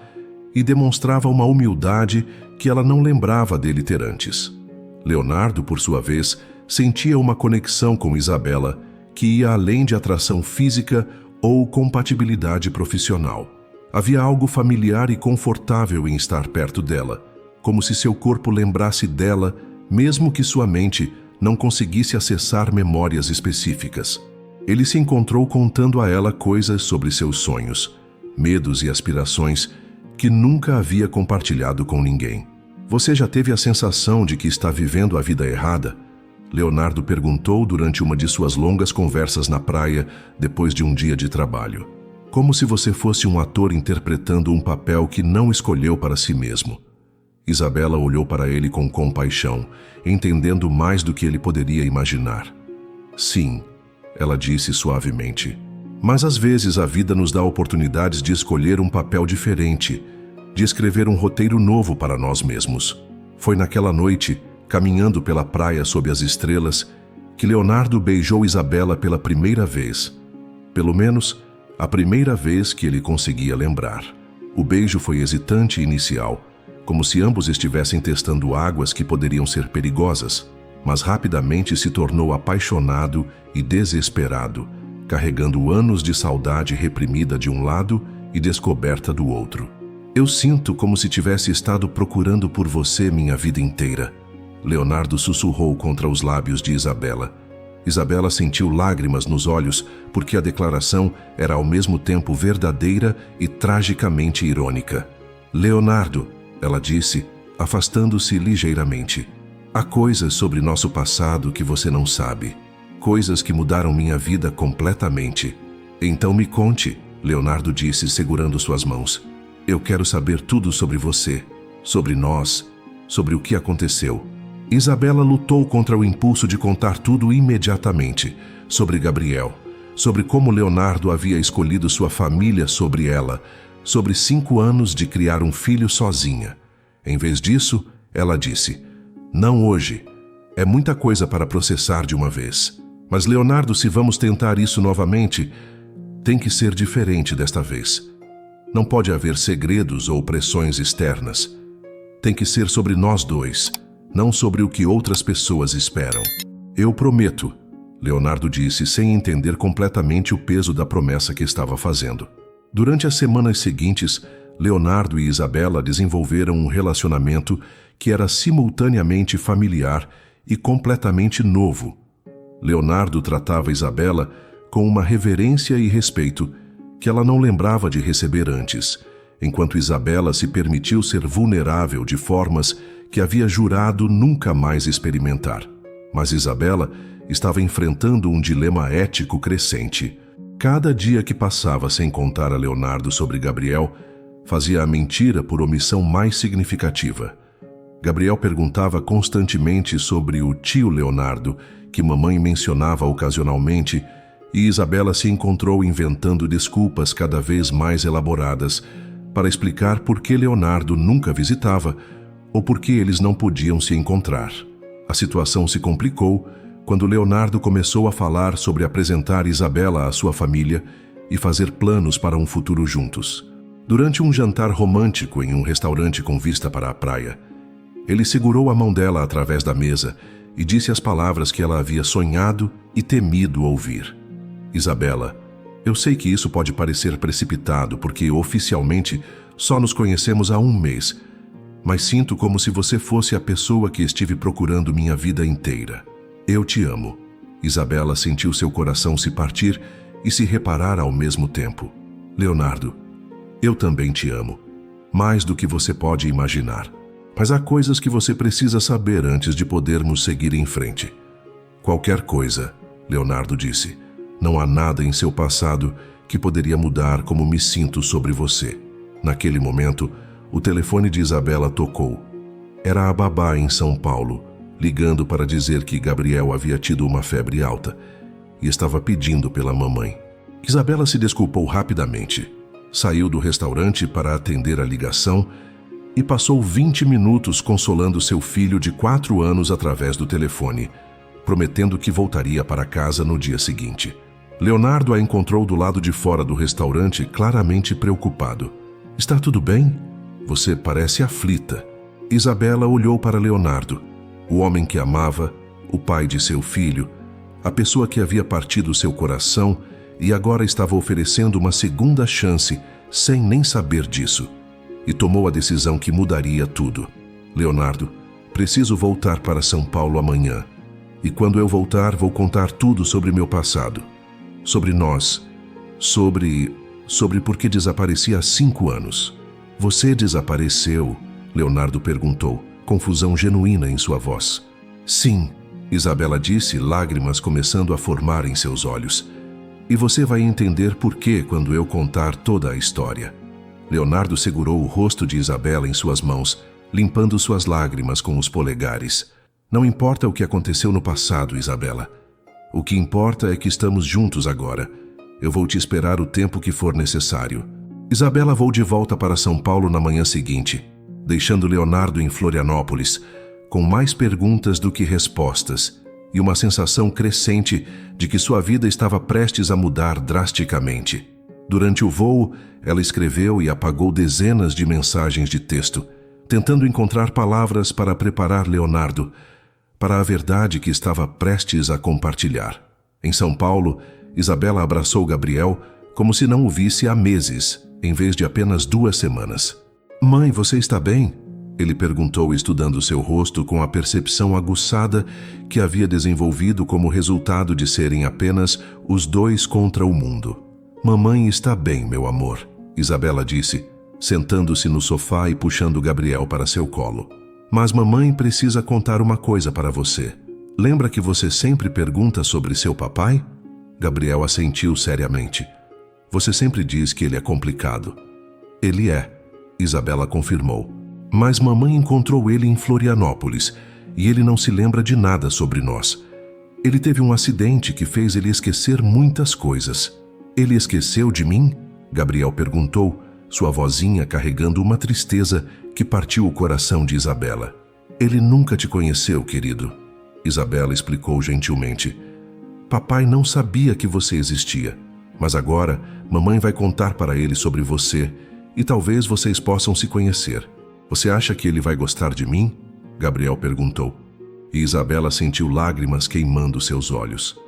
e demonstrava uma humildade que ela não lembrava dele ter antes. Leonardo, por sua vez, sentia uma conexão com Isabela que ia além de atração física ou compatibilidade profissional. Havia algo familiar e confortável em estar perto dela, como se seu corpo lembrasse dela, mesmo que sua mente não conseguisse acessar memórias específicas. Ele se encontrou contando a ela coisas sobre seus sonhos, medos e aspirações que nunca havia compartilhado com ninguém. Você já teve a sensação de que está vivendo a vida errada? Leonardo perguntou durante uma de suas longas conversas na praia depois de um dia de trabalho. Como se você fosse um ator interpretando um papel que não escolheu para si mesmo. Isabela olhou para ele com compaixão, entendendo mais do que ele poderia imaginar. Sim, ela disse suavemente. Mas às vezes a vida nos dá oportunidades de escolher um papel diferente, de escrever um roteiro novo para nós mesmos. Foi naquela noite, caminhando pela praia sob as estrelas, que Leonardo beijou Isabela pela primeira vez. Pelo menos, a primeira vez que ele conseguia lembrar. O beijo foi hesitante e inicial, como se ambos estivessem testando águas que poderiam ser perigosas, mas rapidamente se tornou apaixonado e desesperado, carregando anos de saudade reprimida de um lado e descoberta do outro. Eu sinto como se tivesse estado procurando por você minha vida inteira. Leonardo sussurrou contra os lábios de Isabela. Isabela sentiu lágrimas nos olhos porque a declaração era ao mesmo tempo verdadeira e tragicamente irônica. Leonardo, ela disse, afastando-se ligeiramente. Há coisas sobre nosso passado que você não sabe. Coisas que mudaram minha vida completamente. Então me conte, Leonardo disse segurando suas mãos. Eu quero saber tudo sobre você, sobre nós, sobre o que aconteceu. Isabela lutou contra o impulso de contar tudo imediatamente, sobre Gabriel, sobre como Leonardo havia escolhido sua família sobre ela, sobre 5 anos de criar um filho sozinha. Em vez disso, ela disse, não hoje, é muita coisa para processar de uma vez. Mas Leonardo, se vamos tentar isso novamente, tem que ser diferente desta vez. Não pode haver segredos ou pressões externas. Tem que ser sobre nós dois, não sobre o que outras pessoas esperam. Eu prometo, Leonardo disse sem entender completamente o peso da promessa que estava fazendo. Durante as semanas seguintes, Leonardo e Isabela desenvolveram um relacionamento que era simultaneamente familiar e completamente novo. Leonardo tratava Isabela com uma reverência e respeito que ela não lembrava de receber antes, enquanto Isabela se permitiu ser vulnerável de formas que havia jurado nunca mais experimentar. Mas Isabela estava enfrentando um dilema ético crescente. Cada dia que passava sem contar a Leonardo sobre Gabriel, fazia a mentira por omissão mais significativa. Gabriel perguntava constantemente sobre o tio Leonardo, que mamãe mencionava ocasionalmente, e Isabela se encontrou inventando desculpas cada vez mais elaboradas para explicar por que Leonardo nunca visitava ou por que eles não podiam se encontrar. A situação se complicou quando Leonardo começou a falar sobre apresentar Isabela à sua família e fazer planos para um futuro juntos. Durante um jantar romântico em um restaurante com vista para a praia, ele segurou a mão dela através da mesa e disse as palavras que ela havia sonhado e temido ouvir. Isabela, eu sei que isso pode parecer precipitado porque oficialmente só nos conhecemos há 1 mês, mas sinto como se você fosse a pessoa que estive procurando minha vida inteira. Eu te amo. Isabela sentiu seu coração se partir e se reparar ao mesmo tempo. Leonardo, eu também te amo, mais do que você pode imaginar. Mas há coisas que você precisa saber antes de podermos seguir em frente. Qualquer coisa, Leonardo disse. Não há nada em seu passado que poderia mudar como me sinto sobre você. Naquele momento, o telefone de Isabela tocou. Era a babá em São Paulo, ligando para dizer que Gabriel havia tido uma febre alta e estava pedindo pela mamãe. Isabela se desculpou rapidamente. Saiu do restaurante para atender a ligação e passou 20 minutos consolando seu filho de 4 anos através do telefone, prometendo que voltaria para casa no dia seguinte. Leonardo a encontrou do lado de fora do restaurante, claramente preocupado. Está tudo bem? Você parece aflita. Isabela olhou para Leonardo, o homem que amava, o pai de seu filho, a pessoa que havia partido seu coração e agora estava oferecendo uma segunda chance sem nem saber disso. E tomou a decisão que mudaria tudo. Leonardo, preciso voltar para São Paulo amanhã. E quando eu voltar, vou contar tudo sobre meu passado. sobre nós, sobre por que desaparecia há 5 anos. Você desapareceu? Leonardo perguntou, confusão genuína em sua voz. Sim, Isabela disse, lágrimas começando a formar em seus olhos. E você vai entender por quê quando eu contar toda a história. Leonardo segurou o rosto de Isabela em suas mãos, limpando suas lágrimas com os polegares. Não importa o que aconteceu no passado, Isabela. O que importa é que estamos juntos agora. Eu vou te esperar o tempo que for necessário. Isabela voou de volta para São Paulo na manhã seguinte, deixando Leonardo em Florianópolis, com mais perguntas do que respostas, e uma sensação crescente de que sua vida estava prestes a mudar drasticamente. Durante o voo, ela escreveu e apagou dezenas de mensagens de texto, tentando encontrar palavras para preparar Leonardo para a verdade que estava prestes a compartilhar. Em São Paulo, Isabela abraçou Gabriel como se não o visse há meses, em vez de apenas 2 semanas. Mãe, você está bem? Ele perguntou, estudando seu rosto com a percepção aguçada que havia desenvolvido como resultado de serem apenas os dois contra o mundo. Mamãe está bem, meu amor, Isabela disse, sentando-se no sofá e puxando Gabriel para seu colo. Mas mamãe precisa contar uma coisa para você. Lembra que você sempre pergunta sobre seu papai? Gabriel assentiu seriamente. Você sempre diz que ele é complicado. Ele é, Isabela confirmou. Mas mamãe encontrou ele em Florianópolis e ele não se lembra de nada sobre nós. Ele teve um acidente que fez ele esquecer muitas coisas. Ele esqueceu de mim? Gabriel perguntou, sua vozinha carregando uma tristeza que partiu o coração de Isabela. Ele nunca te conheceu, querido. Isabela explicou gentilmente. Papai não sabia que você existia, mas agora mamãe vai contar para ele sobre você e talvez vocês possam se conhecer. Você acha que ele vai gostar de mim? Gabriel perguntou. E Isabela sentiu lágrimas queimando seus olhos.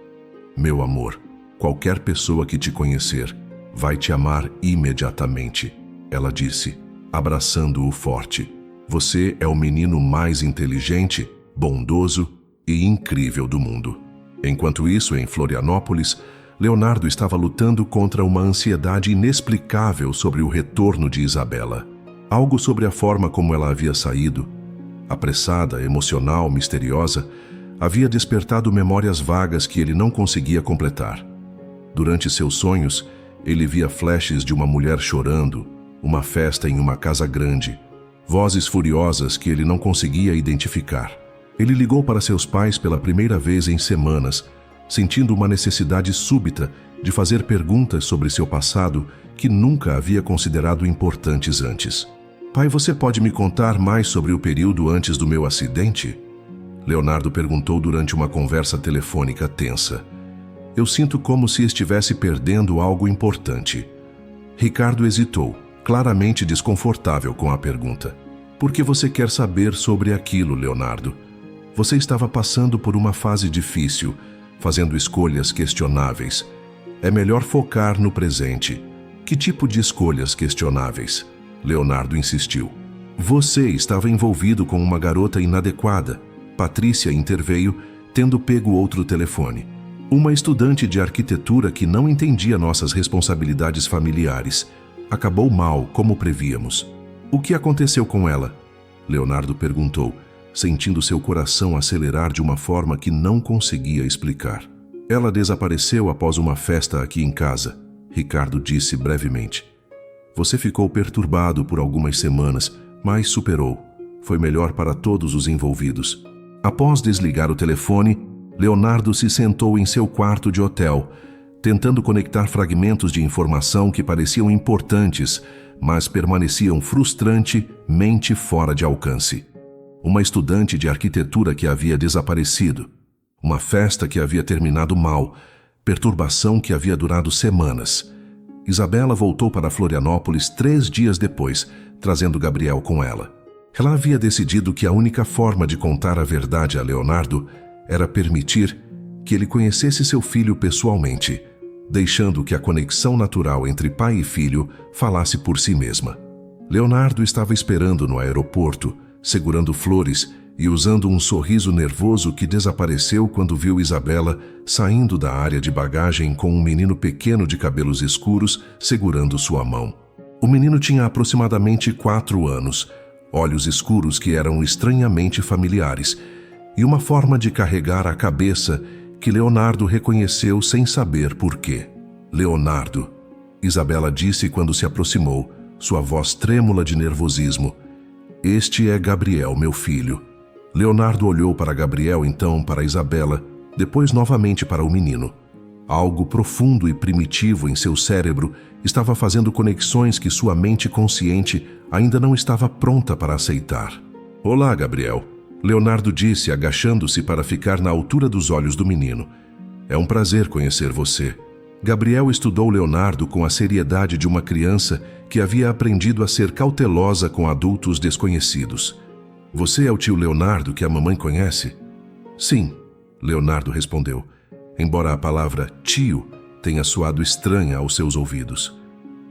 Meu amor, qualquer pessoa que te conhecer vai te amar imediatamente, ela disse, abraçando-o forte. Você é o menino mais inteligente, bondoso e incrível do mundo. Enquanto isso, em Florianópolis, Leonardo estava lutando contra uma ansiedade inexplicável sobre o retorno de Isabela. Algo sobre a forma como ela havia saído, apressada, emocional, misteriosa, havia despertado memórias vagas que ele não conseguia completar. Durante seus sonhos, ele via flashes de uma mulher chorando, uma festa em uma casa grande, vozes furiosas que ele não conseguia identificar. Ele ligou para seus pais pela primeira vez em semanas, sentindo uma necessidade súbita de fazer perguntas sobre seu passado que nunca havia considerado importantes antes. Pai, você pode me contar mais sobre o período antes do meu acidente? Leonardo perguntou durante uma conversa telefônica tensa. Eu sinto como se estivesse perdendo algo importante. Ricardo hesitou, claramente desconfortável com a pergunta. Por que você quer saber sobre aquilo, Leonardo? Você estava passando por uma fase difícil, fazendo escolhas questionáveis. É melhor focar no presente. Que tipo de escolhas questionáveis? Leonardo insistiu. Você estava envolvido com uma garota inadequada. Patrícia interveio, tendo pego outro telefone. Uma estudante de arquitetura que não entendia nossas responsabilidades familiares. Acabou mal, como prevíamos. O que aconteceu com ela? Leonardo perguntou, sentindo seu coração acelerar de uma forma que não conseguia explicar. Ela desapareceu após uma festa aqui em casa, Ricardo disse brevemente. Você ficou perturbado por algumas semanas, mas superou. Foi melhor para todos os envolvidos. Após desligar o telefone, Leonardo se sentou em seu quarto de hotel, tentando conectar fragmentos de informação que pareciam importantes, mas permaneciam frustrantemente fora de alcance. Uma estudante de arquitetura que havia desaparecido, uma festa que havia terminado mal, perturbação que havia durado semanas. Isabela voltou para Florianópolis 3 dias depois, trazendo Gabriel com ela. Ela havia decidido que a única forma de contar a verdade a Leonardo era permitir que ele conhecesse seu filho pessoalmente, deixando que a conexão natural entre pai e filho falasse por si mesma. Leonardo estava esperando no aeroporto, segurando flores e usando um sorriso nervoso que desapareceu quando viu Isabela saindo da área de bagagem com um menino pequeno de cabelos escuros segurando sua mão. O menino tinha aproximadamente 4 anos, olhos escuros que eram estranhamente familiares e uma forma de carregar a cabeça que Leonardo reconheceu sem saber por quê. Leonardo, Isabela disse quando se aproximou, sua voz trêmula de nervosismo. Este é Gabriel, meu filho. Leonardo olhou para Gabriel, então para Isabela, depois novamente para o menino. Algo profundo e primitivo em seu cérebro estava fazendo conexões que sua mente consciente ainda não estava pronta para aceitar. Olá, Gabriel. Leonardo disse, agachando-se para ficar na altura dos olhos do menino. É um prazer conhecer você. Gabriel estudou Leonardo com a seriedade de uma criança que havia aprendido a ser cautelosa com adultos desconhecidos. Você é o tio Leonardo que a mamãe conhece? Sim, Leonardo respondeu, embora a palavra tio tenha soado estranha aos seus ouvidos.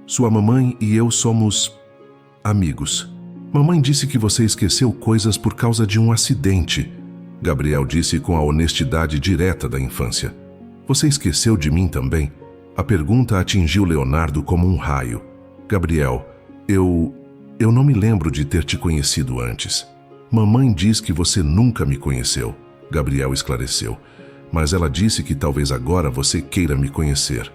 Sua mamãe e eu somos amigos. Mamãe disse que você esqueceu coisas por causa de um acidente, Gabriel disse com a honestidade direta da infância. Você esqueceu de mim também? A pergunta atingiu Leonardo como um raio. Gabriel, eu não me lembro de ter te conhecido antes. Mamãe diz que você nunca me conheceu, Gabriel esclareceu, mas ela disse que talvez agora você queira me conhecer.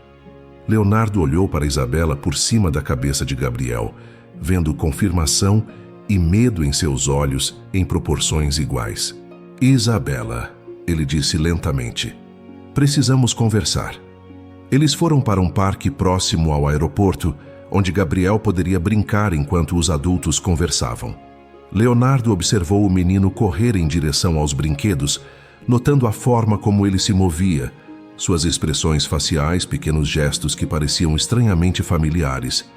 Leonardo olhou para Isabela por cima da cabeça de Gabriel, vendo confirmação e medo em seus olhos em proporções iguais. Isabela, ele disse lentamente, precisamos conversar. Eles foram para um parque próximo ao aeroporto, onde Gabriel poderia brincar enquanto os adultos conversavam. Leonardo observou o menino correr em direção aos brinquedos, notando a forma como ele se movia, suas expressões faciais, pequenos gestos que pareciam estranhamente familiares.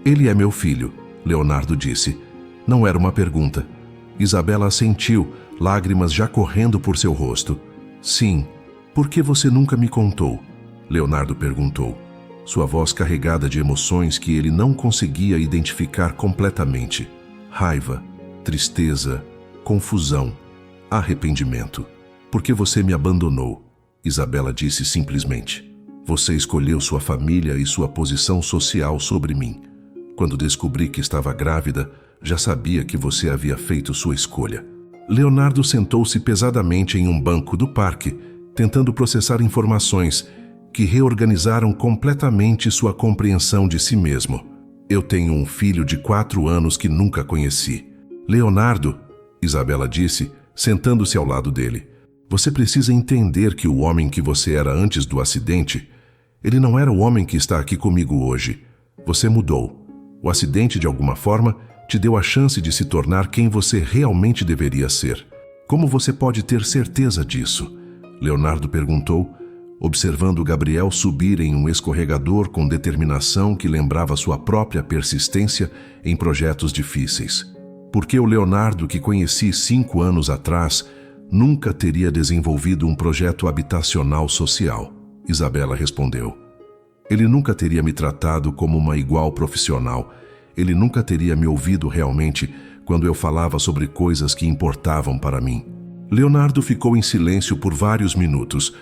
Ele é meu filho, Leonardo disse. Não era uma pergunta. Isabela assentiu, lágrimas já correndo por seu rosto. Sim. Por que você nunca me contou? Leonardo perguntou, sua voz carregada de emoções que ele não conseguia identificar completamente. Raiva, tristeza, confusão, arrependimento. Por que você me abandonou? Isabela disse simplesmente. Você escolheu sua família e sua posição social sobre mim. Quando descobri que estava grávida, já sabia que você havia feito sua escolha. Leonardo sentou-se pesadamente em um banco do parque, tentando processar informações que reorganizaram completamente sua compreensão de si mesmo. Eu tenho um filho de 4 anos que nunca conheci. Leonardo, Isabela disse, sentando-se ao lado dele, você precisa entender que o homem que você era antes do acidente, ele não era o homem que está aqui comigo hoje. Você mudou. O acidente, de alguma forma, te deu a chance de se tornar quem você realmente deveria ser. Como você pode ter certeza disso? Leonardo perguntou, observando Gabriel subir em um escorregador com determinação que lembrava sua própria persistência em projetos difíceis. Porque o Leonardo que conheci 5 anos atrás nunca teria desenvolvido um projeto habitacional social, Isabela respondeu. Ele nunca teria me tratado como uma igual profissional. Ele nunca teria me ouvido realmente quando eu falava sobre coisas que importavam para mim. Leonardo ficou em silêncio por vários minutos,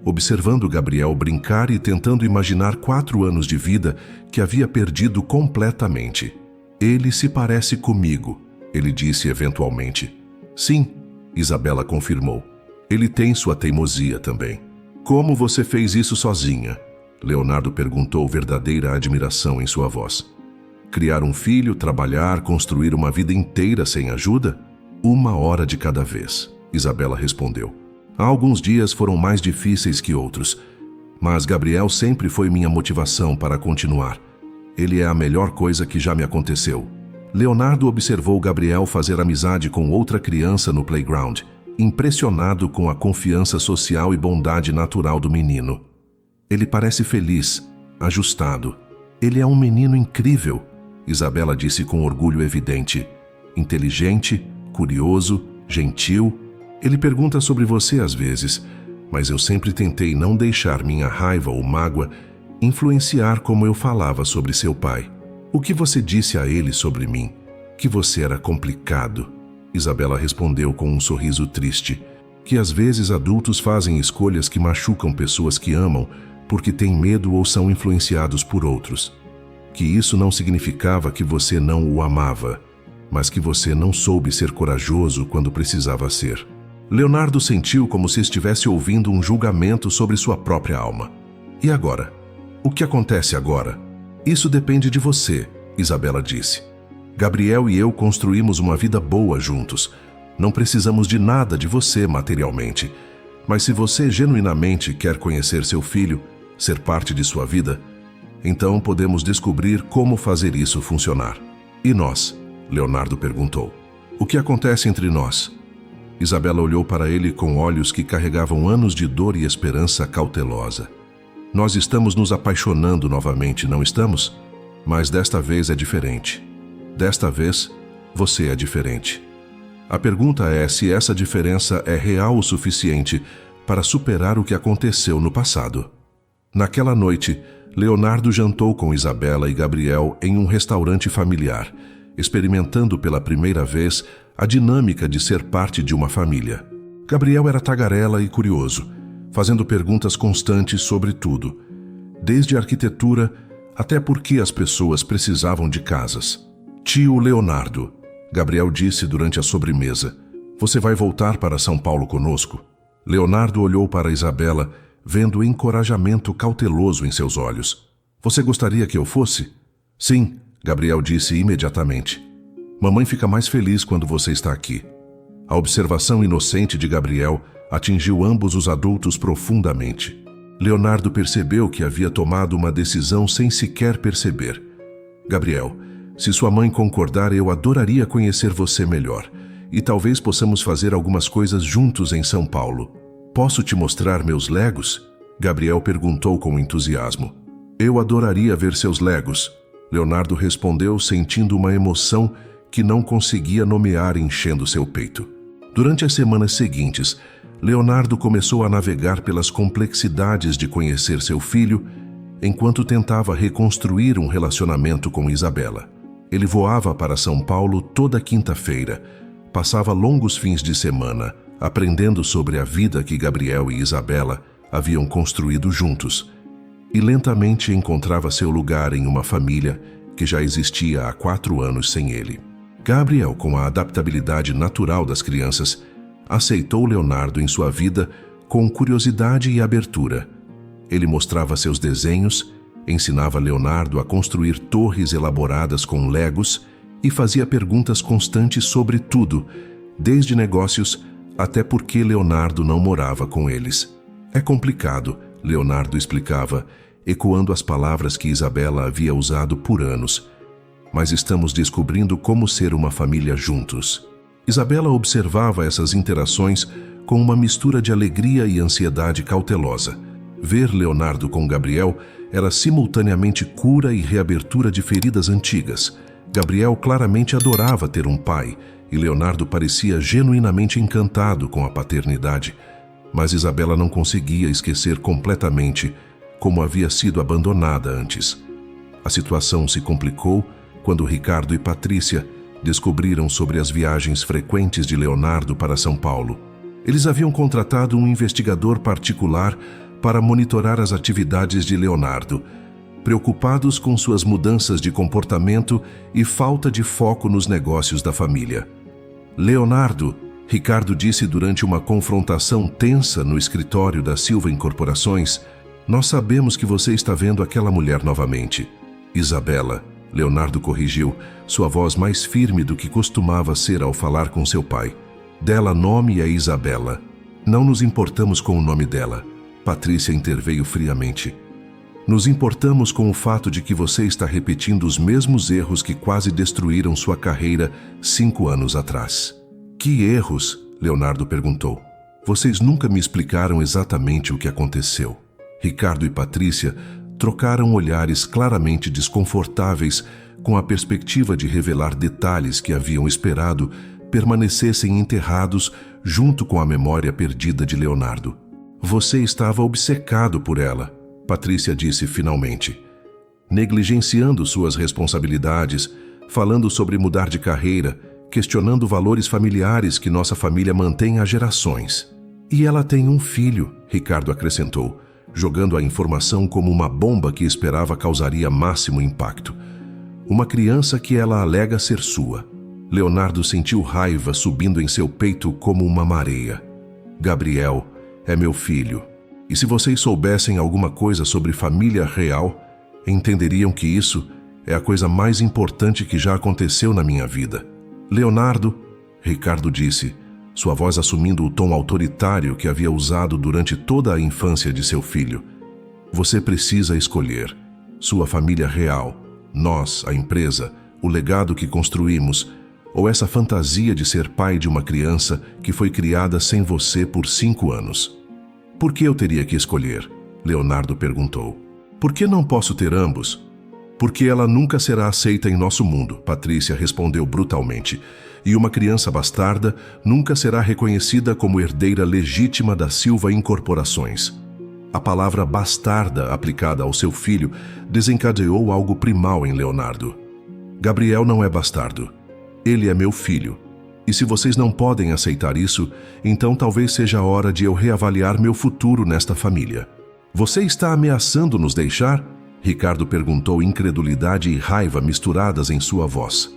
observando Gabriel brincar e tentando imaginar 4 anos de vida que havia perdido completamente. Ele se parece comigo, ele disse eventualmente. Sim, Isabela confirmou. Ele tem sua teimosia também. Como você fez isso sozinha? Leonardo perguntou, verdadeira admiração em sua voz. Criar um filho, trabalhar, construir uma vida inteira sem ajuda? 1 hora de cada vez, Isabela respondeu. Alguns dias foram mais difíceis que outros, mas Gabriel sempre foi minha motivação para continuar. Ele é a melhor coisa que já me aconteceu. Leonardo observou Gabriel fazer amizade com outra criança no playground, impressionado com a confiança social e bondade natural do menino. Ele parece feliz, ajustado. Ele é um menino incrível, Isabela disse com orgulho evidente. Inteligente, curioso, gentil. Ele pergunta sobre você às vezes, mas eu sempre tentei não deixar minha raiva ou mágoa influenciar como eu falava sobre seu pai. O que você disse a ele sobre mim? Que você era complicado. Isabela respondeu com um sorriso triste, que às vezes adultos fazem escolhas que machucam pessoas que amam porque têm medo ou são influenciados por outros. Que isso não significava que você não o amava, mas que você não soube ser corajoso quando precisava ser. Leonardo sentiu como se estivesse ouvindo um julgamento sobre sua própria alma. E agora? O que acontece agora? Isso depende de você, Isabela disse. Gabriel e eu construímos uma vida boa juntos. Não precisamos de nada de você materialmente. Mas se você genuinamente quer conhecer seu filho, ser parte de sua vida, então podemos descobrir como fazer isso funcionar. E nós? Leonardo perguntou. O que acontece entre nós? Isabela olhou para ele com olhos que carregavam anos de dor e esperança cautelosa. Nós estamos nos apaixonando novamente, não estamos? Mas desta vez é diferente. Desta vez, você é diferente. A pergunta é se essa diferença é real o suficiente para superar o que aconteceu no passado. Naquela noite, Leonardo jantou com Isabela e Gabriel em um restaurante familiar, experimentando pela primeira vez a dinâmica de ser parte de uma família. Gabriel era tagarela e curioso, fazendo perguntas constantes sobre tudo, desde arquitetura até por que as pessoas precisavam de casas. Tio Leonardo, Gabriel disse durante a sobremesa, você vai voltar para São Paulo conosco? Leonardo olhou para Isabela, vendo encorajamento cauteloso em seus olhos. Você gostaria que eu fosse? Sim, Gabriel disse imediatamente. Mamãe fica mais feliz quando você está aqui. A observação inocente de Gabriel atingiu ambos os adultos profundamente. Leonardo percebeu que havia tomado uma decisão sem sequer perceber. Gabriel, se sua mãe concordar, eu adoraria conhecer você melhor. E talvez possamos fazer algumas coisas juntos em São Paulo. Posso te mostrar meus legos? Gabriel perguntou com entusiasmo. Eu adoraria ver seus legos. Leonardo respondeu, sentindo uma emoção que não conseguia nomear enchendo seu peito. Durante as semanas seguintes, Leonardo começou a navegar pelas complexidades de conhecer seu filho, enquanto tentava reconstruir um relacionamento com Isabela. Ele voava para São Paulo toda quinta-feira, passava longos fins de semana, aprendendo sobre a vida que Gabriel e Isabela haviam construído juntos, e lentamente encontrava seu lugar em uma família que já existia há 4 anos sem ele. Gabriel, com a adaptabilidade natural das crianças, aceitou Leonardo em sua vida com curiosidade e abertura. Ele mostrava seus desenhos, ensinava Leonardo a construir torres elaboradas com legos e fazia perguntas constantes sobre tudo, desde negócios até por que Leonardo não morava com eles. É complicado, Leonardo explicava, ecoando as palavras que Isabela havia usado por anos. Mas estamos descobrindo como ser uma família juntos. Isabela observava essas interações com uma mistura de alegria e ansiedade cautelosa. Ver Leonardo com Gabriel era simultaneamente cura e reabertura de feridas antigas. Gabriel claramente adorava ter um pai, e Leonardo parecia genuinamente encantado com a paternidade. Mas Isabela não conseguia esquecer completamente como havia sido abandonada antes. A situação se complicou quando Ricardo e Patrícia descobriram sobre as viagens frequentes de Leonardo para São Paulo. Eles haviam contratado um investigador particular para monitorar as atividades de Leonardo, preocupados com suas mudanças de comportamento e falta de foco nos negócios da família. Leonardo, Ricardo disse durante uma confrontação tensa no escritório da Silva Incorporações, nós sabemos que você está vendo aquela mulher novamente. Isabela, Leonardo corrigiu, sua voz mais firme do que costumava ser ao falar com seu pai. Dela nome é Isabela. Não nos importamos com o nome dela. Patrícia interveio friamente. Nos importamos com o fato de que você está repetindo os mesmos erros que quase destruíram sua carreira 5 anos atrás. Que erros? Leonardo perguntou. Vocês nunca me explicaram exatamente o que aconteceu. Ricardo e Patrícia trocaram olhares claramente desconfortáveis com a perspectiva de revelar detalhes que haviam esperado permanecessem enterrados junto com a memória perdida de Leonardo. Você estava obcecado por ela, Patrícia disse finalmente, negligenciando suas responsabilidades, falando sobre mudar de carreira, questionando valores familiares que nossa família mantém há gerações. E ela tem um filho, Ricardo acrescentou, jogando a informação como uma bomba que esperava causaria máximo impacto. Uma criança que ela alega ser sua. Leonardo sentiu raiva subindo em seu peito como uma mareia. Gabriel é meu filho. E se vocês soubessem alguma coisa sobre família real, entenderiam que isso é a coisa mais importante que já aconteceu na minha vida. Leonardo, Ricardo disse, sua voz assumindo o tom autoritário que havia usado durante toda a infância de seu filho. Você precisa escolher. Sua família real, nós, a empresa, o legado que construímos, ou essa fantasia de ser pai de uma criança que foi criada sem você por 5 anos. Por que eu teria que escolher? Leonardo perguntou. Por que não posso ter ambos? Porque ela nunca será aceita em nosso mundo, Patrícia respondeu brutalmente. E uma criança bastarda nunca será reconhecida como herdeira legítima da Silva Incorporações. A palavra bastarda aplicada ao seu filho desencadeou algo primal em Leonardo. Gabriel não é bastardo. Ele é meu filho. E se vocês não podem aceitar isso, então talvez seja a hora de eu reavaliar meu futuro nesta família. Você está ameaçando nos deixar? Ricardo perguntou, incredulidade e raiva misturadas em sua voz.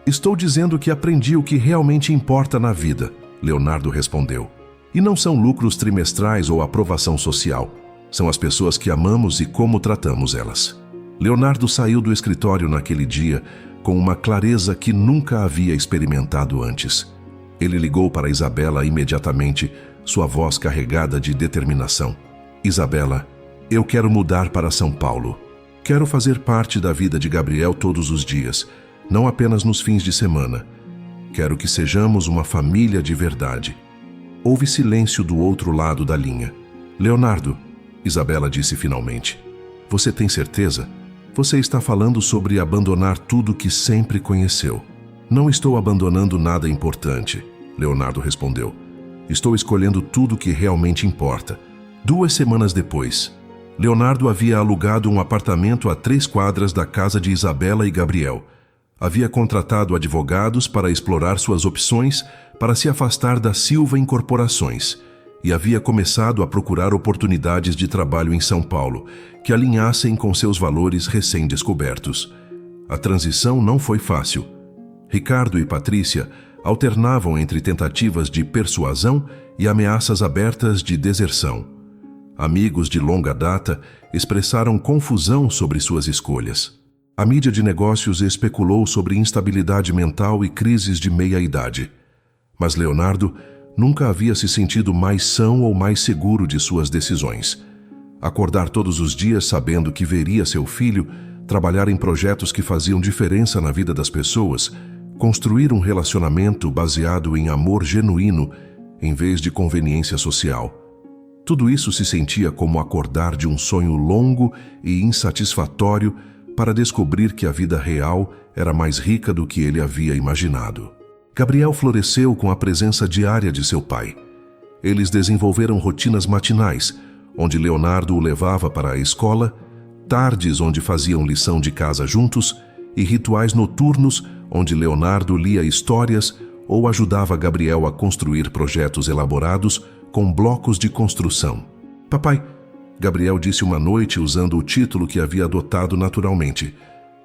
Estou dizendo que aprendi o que realmente importa na vida, Leonardo respondeu. E não são lucros trimestrais ou aprovação social. São as pessoas que amamos e como tratamos elas. Leonardo saiu do escritório naquele dia com uma clareza que nunca havia experimentado antes. Ele ligou para Isabela imediatamente, sua voz carregada de determinação. Isabela, eu quero mudar para São Paulo. Quero fazer parte da vida de Gabriel todos os dias, não apenas nos fins de semana. Quero que sejamos uma família de verdade. Houve silêncio do outro lado da linha. Leonardo, Isabela disse finalmente, você tem certeza? Você está falando sobre abandonar tudo que sempre conheceu. Não estou abandonando nada importante, Leonardo respondeu. Estou escolhendo tudo que realmente importa. 2 semanas depois, Leonardo havia alugado um apartamento a 3 quadras da casa de Isabela e Gabriel. Havia contratado advogados para explorar suas opções para se afastar da Silva Incorporações e havia começado a procurar oportunidades de trabalho em São Paulo que alinhassem com seus valores recém-descobertos. A transição não foi fácil. Ricardo e Patrícia alternavam entre tentativas de persuasão e ameaças abertas de deserção. Amigos de longa data expressaram confusão sobre suas escolhas. A mídia de negócios especulou sobre instabilidade mental e crises de meia-idade. Mas Leonardo nunca havia se sentido mais são ou mais seguro de suas decisões. Acordar todos os dias sabendo que veria seu filho, trabalhar em projetos que faziam diferença na vida das pessoas, construir um relacionamento baseado em amor genuíno em vez de conveniência social. Tudo isso se sentia como acordar de um sonho longo e insatisfatório para descobrir que a vida real era mais rica do que ele havia imaginado. Gabriel floresceu com a presença diária de seu pai. Eles desenvolveram rotinas matinais, onde Leonardo o levava para a escola, tardes onde faziam lição de casa juntos e rituais noturnos onde Leonardo lia histórias ou ajudava Gabriel a construir projetos elaborados com blocos de construção. Papai, Gabriel disse uma noite usando o título que havia adotado naturalmente.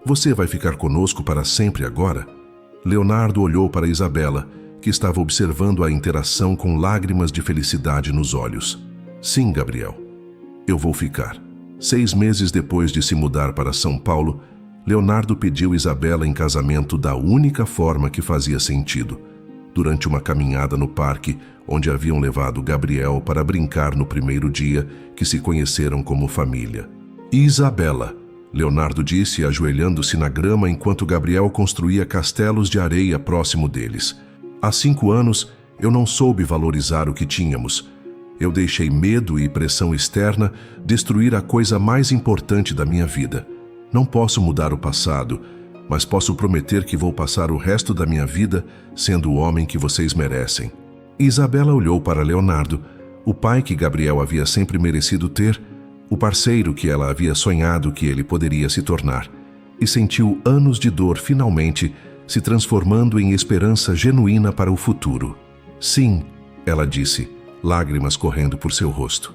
Você vai ficar conosco para sempre agora? Leonardo olhou para Isabela, que estava observando a interação com lágrimas de felicidade nos olhos. Sim, Gabriel. Eu vou ficar. 6 meses depois de se mudar para São Paulo, Leonardo pediu Isabela em casamento da única forma que fazia sentido, durante uma caminhada no parque onde haviam levado Gabriel para brincar no primeiro dia que se conheceram como família. Isabela, Leonardo disse, ajoelhando-se na grama enquanto Gabriel construía castelos de areia próximo deles. Há 5 anos, eu não soube valorizar o que tínhamos. Eu deixei medo e pressão externa destruir a coisa mais importante da minha vida. Não posso mudar o passado, mas posso prometer que vou passar o resto da minha vida sendo o homem que vocês merecem. Isabela olhou para Leonardo, o pai que Gabriel havia sempre merecido ter, o parceiro que ela havia sonhado que ele poderia se tornar, e sentiu anos de dor finalmente se transformando em esperança genuína para o futuro. Sim, ela disse, lágrimas correndo por seu rosto.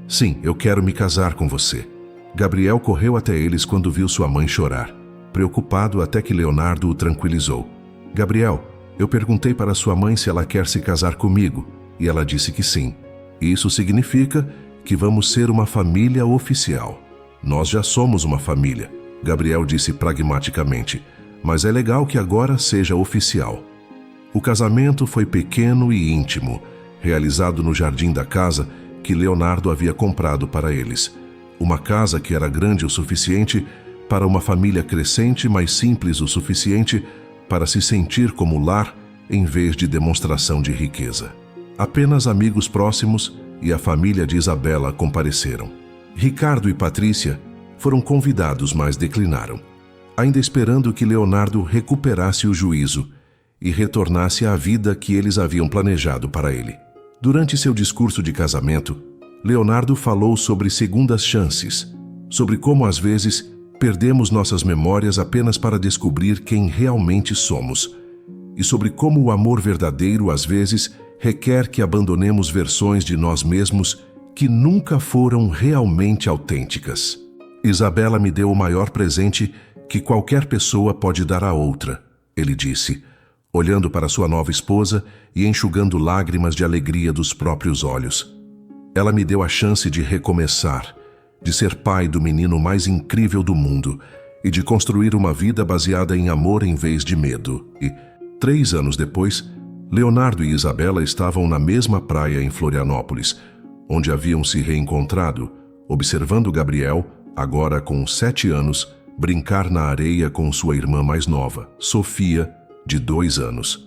Sim, eu quero me casar com você. Gabriel correu até eles quando viu sua mãe chorar, preocupado até que Leonardo o tranquilizou. Gabriel, eu perguntei para sua mãe se ela quer se casar comigo, e ela disse que sim. Isso significa que vamos ser uma família oficial. Nós já somos uma família, Gabriel disse pragmaticamente, mas é legal que agora seja oficial. O casamento foi pequeno e íntimo, realizado no jardim da casa que Leonardo havia comprado para eles. Uma casa que era grande o suficiente para uma família crescente, mas simples o suficiente para se sentir como lar em vez de demonstração de riqueza. Apenas amigos próximos e a família de Isabela compareceram. Ricardo e Patrícia foram convidados, mas declinaram, ainda esperando que Leonardo recuperasse o juízo e retornasse à vida que eles haviam planejado para ele. Durante seu discurso de casamento, Leonardo falou sobre segundas chances, sobre como às vezes perdemos nossas memórias apenas para descobrir quem realmente somos, e sobre como o amor verdadeiro às vezes requer que abandonemos versões de nós mesmos que nunca foram realmente autênticas. Isabela me deu o maior presente que qualquer pessoa pode dar a outra, ele disse, olhando para sua nova esposa e enxugando lágrimas de alegria dos próprios olhos. Ela me deu a chance de recomeçar, de ser pai do menino mais incrível do mundo e de construir uma vida baseada em amor em vez de medo. E, 3 anos depois, Leonardo e Isabela estavam na mesma praia em Florianópolis, onde haviam se reencontrado, observando Gabriel, agora com 7 anos, brincar na areia com sua irmã mais nova, Sofia, de 2 anos.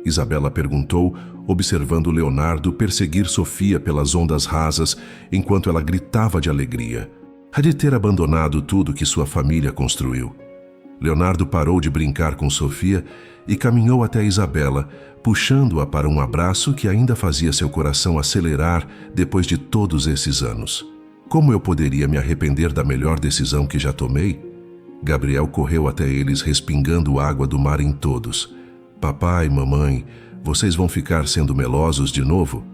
Isabela perguntou, observando Leonardo perseguir Sofia pelas ondas rasas enquanto ela gritava de alegria. Há de ter abandonado tudo que sua família construiu. Leonardo parou de brincar com Sofia e caminhou até Isabela, puxando-a para um abraço que ainda fazia seu coração acelerar depois de todos esses anos. Como eu poderia me arrepender da melhor decisão que já tomei? Gabriel correu até eles respingando água do mar em todos. Papai, mamãe, vocês vão ficar sendo melosos de novo?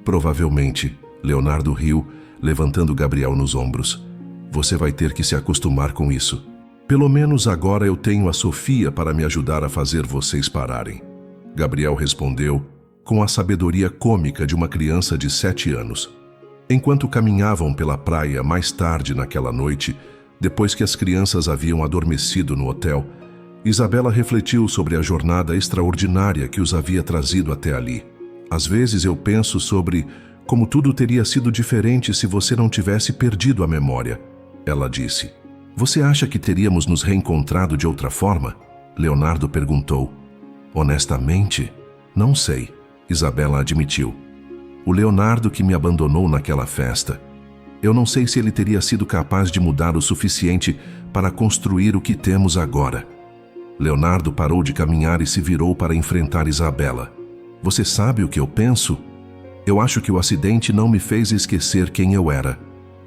Provavelmente, Leonardo riu, levantando Gabriel nos ombros. Você vai ter que se acostumar com isso. Pelo menos agora eu tenho a Sofia para me ajudar a fazer vocês pararem. Gabriel respondeu com a sabedoria cômica de uma criança de 7 anos. Enquanto caminhavam pela praia mais tarde naquela noite, depois que as crianças haviam adormecido no hotel, Isabela refletiu sobre a jornada extraordinária que os havia trazido até ali. Às vezes eu penso sobre como tudo teria sido diferente se você não tivesse perdido a memória, ela disse. Você acha que teríamos nos reencontrado de outra forma? Leonardo perguntou. Honestamente, não sei, Isabela admitiu. O Leonardo que me abandonou naquela festa. Eu não sei se ele teria sido capaz de mudar o suficiente para construir o que temos agora. Leonardo parou de caminhar e se virou para enfrentar Isabela. Você sabe o que eu penso? Eu acho que o acidente não me fez esquecer quem eu era.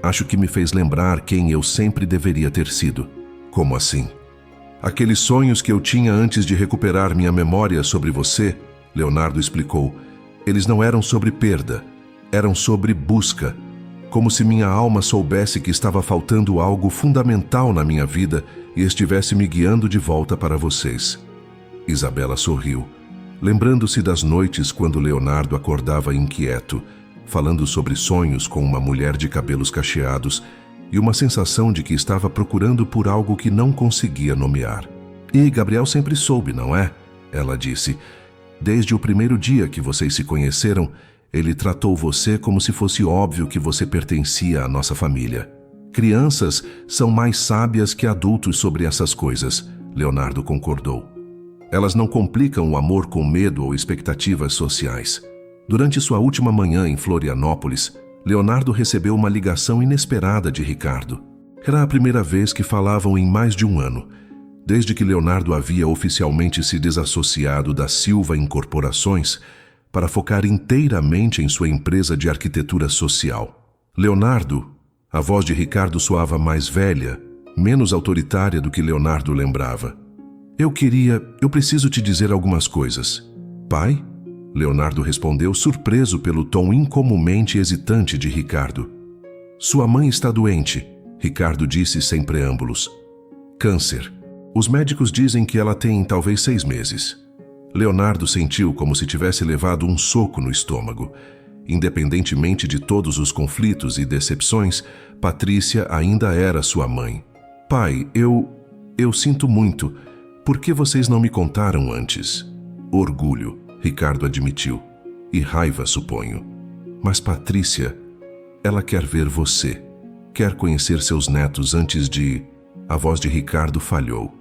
Acho que me fez lembrar quem eu sempre deveria ter sido. Como assim? Aqueles sonhos que eu tinha antes de recuperar minha memória sobre você, Leonardo explicou, eles não eram sobre perda, eram sobre busca. Como se minha alma soubesse que estava faltando algo fundamental na minha vida e estivesse me guiando de volta para vocês. Isabela sorriu, lembrando-se das noites quando Leonardo acordava inquieto, falando sobre sonhos com uma mulher de cabelos cacheados e uma sensação de que estava procurando por algo que não conseguia nomear. E Gabriel sempre soube, não é? Ela disse. Desde o primeiro dia que vocês se conheceram, ele tratou você como se fosse óbvio que você pertencia à nossa família. Crianças são mais sábias que adultos sobre essas coisas, Leonardo concordou. Elas não complicam o amor com medo ou expectativas sociais. Durante sua última manhã em Florianópolis, Leonardo recebeu uma ligação inesperada de Ricardo. Era a primeira vez que falavam em mais de um ano. Desde que Leonardo havia oficialmente se desassociado da Silva Incorporações para focar inteiramente em sua empresa de arquitetura social. Leonardo, a voz de Ricardo soava mais velha, menos autoritária do que Leonardo lembrava. Eu preciso te dizer algumas coisas. Pai? Leonardo respondeu, surpreso pelo tom incomumente hesitante de Ricardo. Sua mãe está doente, Ricardo disse sem preâmbulos. Câncer. Os médicos dizem que ela tem talvez 6 meses. Leonardo sentiu como se tivesse levado um soco no estômago. Independentemente de todos os conflitos e decepções, Patrícia ainda era sua mãe. Pai, eu sinto muito. Por que vocês não me contaram antes? Orgulho, Ricardo admitiu. E raiva, suponho. Mas Patrícia, ela quer ver você. Quer conhecer seus netos antes de... A voz de Ricardo falhou.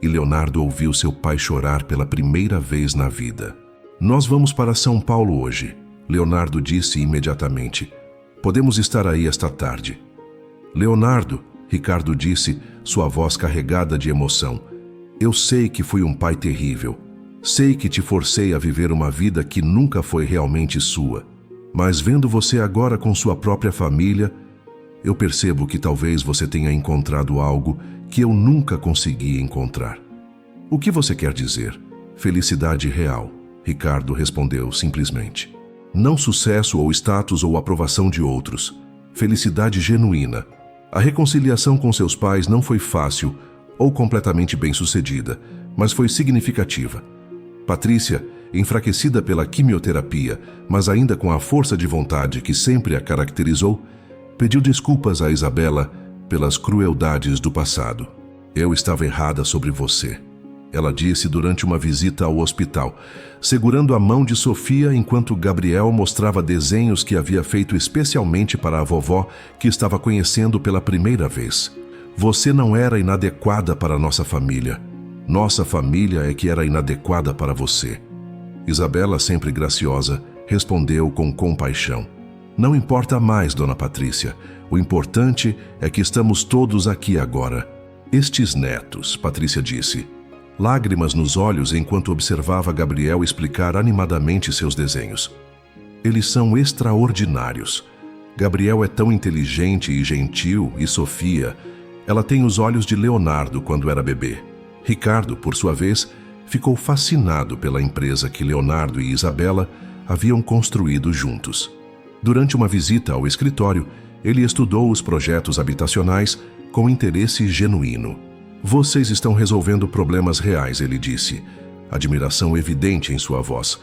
E Leonardo ouviu seu pai chorar pela primeira vez na vida. Nós vamos para São Paulo hoje, Leonardo disse imediatamente. Podemos estar aí esta tarde. Leonardo, Ricardo disse, sua voz carregada de emoção. Eu sei que fui um pai terrível. Sei que te forcei a viver uma vida que nunca foi realmente sua. Mas vendo você agora com sua própria família, eu percebo que talvez você tenha encontrado algo que eu nunca consegui encontrar. O que você quer dizer? Felicidade real, Ricardo respondeu simplesmente. Não sucesso ou status ou aprovação de outros. Felicidade genuína. A reconciliação com seus pais não foi fácil ou completamente bem-sucedida, mas foi significativa. Patrícia, enfraquecida pela quimioterapia, mas ainda com a força de vontade que sempre a caracterizou, pediu desculpas a Isabela pelas crueldades do passado. Eu estava errada sobre você, ela disse durante uma visita ao hospital, segurando a mão de Sofia enquanto Gabriel mostrava desenhos que havia feito especialmente para a vovó que estava conhecendo pela primeira vez. Você não era inadequada para nossa família. Nossa família é que era inadequada para você. Isabela, sempre graciosa, respondeu com compaixão. Não importa mais, dona Patrícia. O importante é que estamos todos aqui agora. Estes netos, Patrícia disse. Lágrimas nos olhos enquanto observava Gabriel explicar animadamente seus desenhos. Eles são extraordinários. Gabriel é tão inteligente e gentil, e Sofia, ela tem os olhos de Leonardo quando era bebê. Ricardo, por sua vez, ficou fascinado pela empresa que Leonardo e Isabela haviam construído juntos. Durante uma visita ao escritório, ele estudou os projetos habitacionais com interesse genuíno. Vocês estão resolvendo problemas reais, ele disse, admiração evidente em sua voz.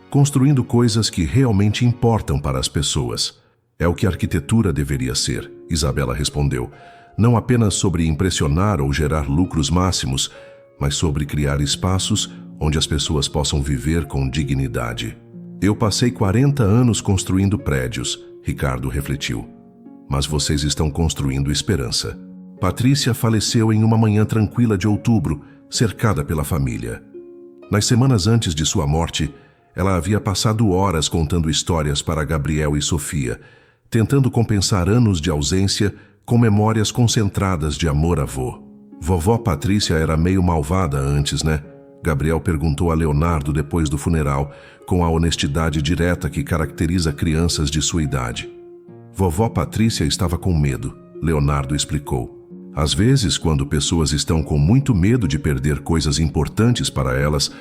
Construindo coisas que realmente importam para as pessoas. É o que a arquitetura deveria ser, Isabela respondeu. Não apenas sobre impressionar ou gerar lucros máximos, mas sobre criar espaços onde as pessoas possam viver com dignidade. Eu passei 40 anos construindo prédios, Ricardo refletiu. Mas vocês estão construindo esperança. Patrícia faleceu em uma manhã tranquila de outubro, cercada pela família. Nas semanas antes de sua morte, ela havia passado horas contando histórias para Gabriel e Sofia, tentando compensar anos de ausência com memórias concentradas de amor-avô. Vovó Patrícia era meio malvada antes, né? Gabriel perguntou a Leonardo depois do funeral, com a honestidade direta que caracteriza crianças de sua idade. Vovó Patrícia estava com medo, Leonardo explicou. Às vezes, quando pessoas estão com muito medo de perder coisas importantes para elas,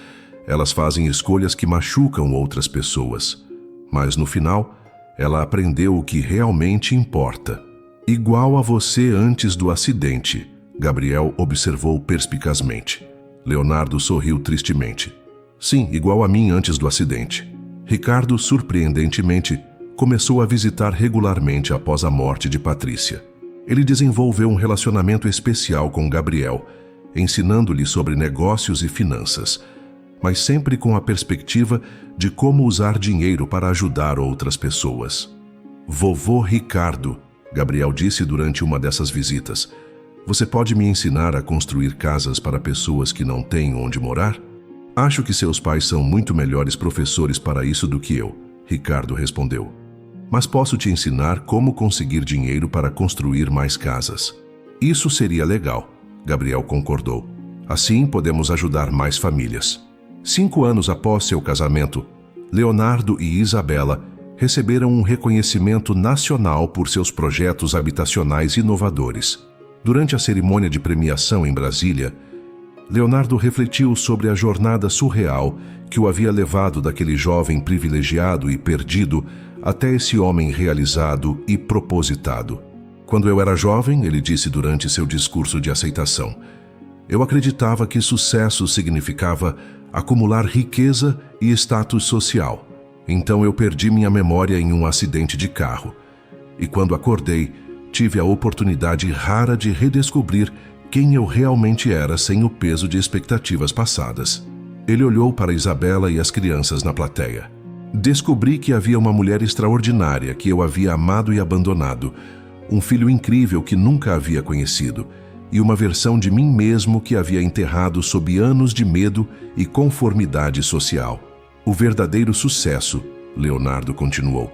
elas fazem escolhas que machucam outras pessoas. Mas no final, ela aprendeu o que realmente importa. Igual a você antes do acidente, Gabriel observou perspicazmente. Leonardo sorriu tristemente. Sim, igual a mim antes do acidente. Ricardo, surpreendentemente, começou a visitar regularmente após a morte de Patrícia. Ele desenvolveu um relacionamento especial com Gabriel, ensinando-lhe sobre negócios e finanças, mas sempre com a perspectiva de como usar dinheiro para ajudar outras pessoas. Vovô Ricardo, Gabriel disse durante uma dessas visitas, você pode me ensinar a construir casas para pessoas que não têm onde morar? Acho que seus pais são muito melhores professores para isso do que eu, Ricardo respondeu. Mas posso te ensinar como conseguir dinheiro para construir mais casas. Isso seria legal, Gabriel concordou. Assim podemos ajudar mais famílias. 5 anos após seu casamento, Leonardo e Isabela receberam um reconhecimento nacional por seus projetos habitacionais inovadores. Durante a cerimônia de premiação em Brasília, Leonardo refletiu sobre a jornada surreal que o havia levado daquele jovem privilegiado e perdido até esse homem realizado e propositado. Quando eu era jovem, ele disse durante seu discurso de aceitação, eu acreditava que sucesso significava acumular riqueza e status social. Então eu perdi minha memória em um acidente de carro. E quando acordei, tive a oportunidade rara de redescobrir quem eu realmente era sem o peso de expectativas passadas. Ele olhou para Isabela e as crianças na plateia. Descobri que havia uma mulher extraordinária que eu havia amado e abandonado, um filho incrível que nunca havia conhecido, e uma versão de mim mesmo que havia enterrado sob anos de medo e conformidade social. O verdadeiro sucesso, Leonardo continuou,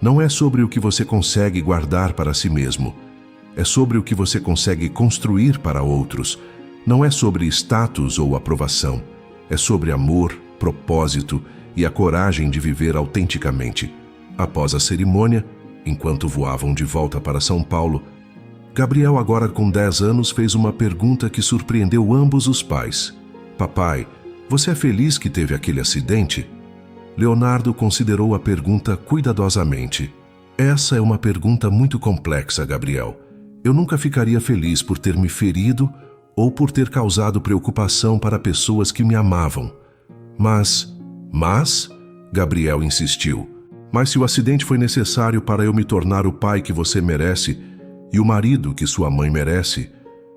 não é sobre o que você consegue guardar para si mesmo. É sobre o que você consegue construir para outros. Não é sobre status ou aprovação. É sobre amor, propósito e a coragem de viver autenticamente. Após a cerimônia, enquanto voavam de volta para São Paulo, Gabriel, agora com 10 anos, fez uma pergunta que surpreendeu ambos os pais. Papai, você é feliz que teve aquele acidente? Leonardo considerou a pergunta cuidadosamente. Essa é uma pergunta muito complexa, Gabriel. Eu nunca ficaria feliz por ter me ferido ou por ter causado preocupação para pessoas que me amavam. Mas, Gabriel insistiu, mas se o acidente foi necessário para eu me tornar o pai que você merece e o marido que sua mãe merece,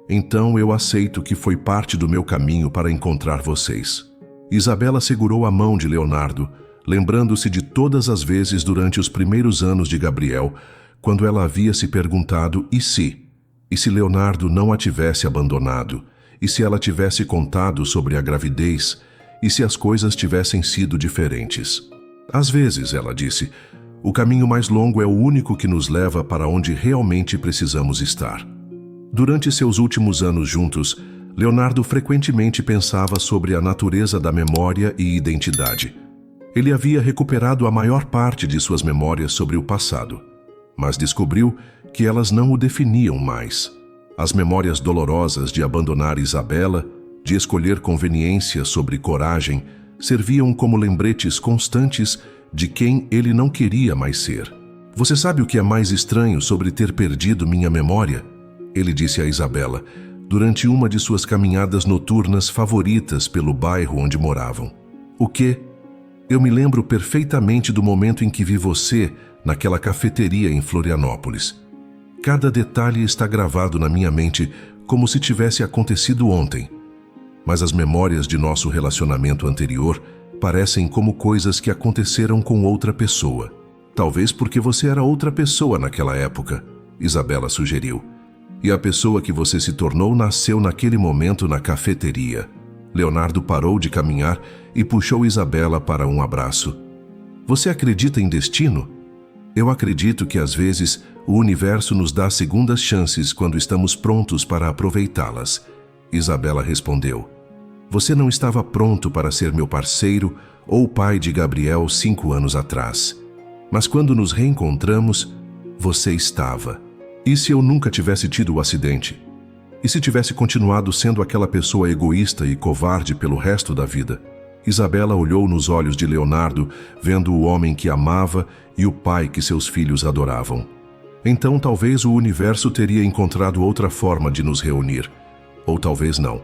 então eu aceito que foi parte do meu caminho para encontrar vocês. Isabela segurou a mão de Leonardo, lembrando-se de todas as vezes durante os primeiros anos de Gabriel, quando ela havia se perguntado e se? E se Leonardo não a tivesse abandonado? E se ela tivesse contado sobre a gravidez? E se as coisas tivessem sido diferentes? Às vezes, ela disse, o caminho mais longo é o único que nos leva para onde realmente precisamos estar. Durante seus últimos anos juntos, Leonardo frequentemente pensava sobre a natureza da memória e identidade. Ele havia recuperado a maior parte de suas memórias sobre o passado, mas descobriu que elas não o definiam mais. As memórias dolorosas de abandonar Isabela, de escolher conveniência sobre coragem, serviam como lembretes constantes de quem ele não queria mais ser. Você sabe o que é mais estranho sobre ter perdido minha memória? Ele disse a Isabela, durante uma de suas caminhadas noturnas favoritas pelo bairro onde moravam. O quê? Eu me lembro perfeitamente do momento em que vi você naquela cafeteria em Florianópolis. Cada detalhe está gravado na minha mente como se tivesse acontecido ontem. Mas as memórias de nosso relacionamento anterior parecem como coisas que aconteceram com outra pessoa. Talvez porque você era outra pessoa naquela época, Isabela sugeriu. E a pessoa que você se tornou nasceu naquele momento na cafeteria. Leonardo parou de caminhar e puxou Isabela para um abraço. Você acredita em destino? Eu acredito que às vezes o universo nos dá segundas chances quando estamos prontos para aproveitá-las. Isabela respondeu. Você não estava pronto para ser meu parceiro ou pai de Gabriel 5 anos atrás. Mas quando nos reencontramos, você estava. E se eu nunca tivesse tido o acidente? E se tivesse continuado sendo aquela pessoa egoísta e covarde pelo resto da vida? Isabela olhou nos olhos de Leonardo, vendo o homem que amava e o pai que seus filhos adoravam. Então talvez o universo teria encontrado outra forma de nos reunir. Ou talvez não.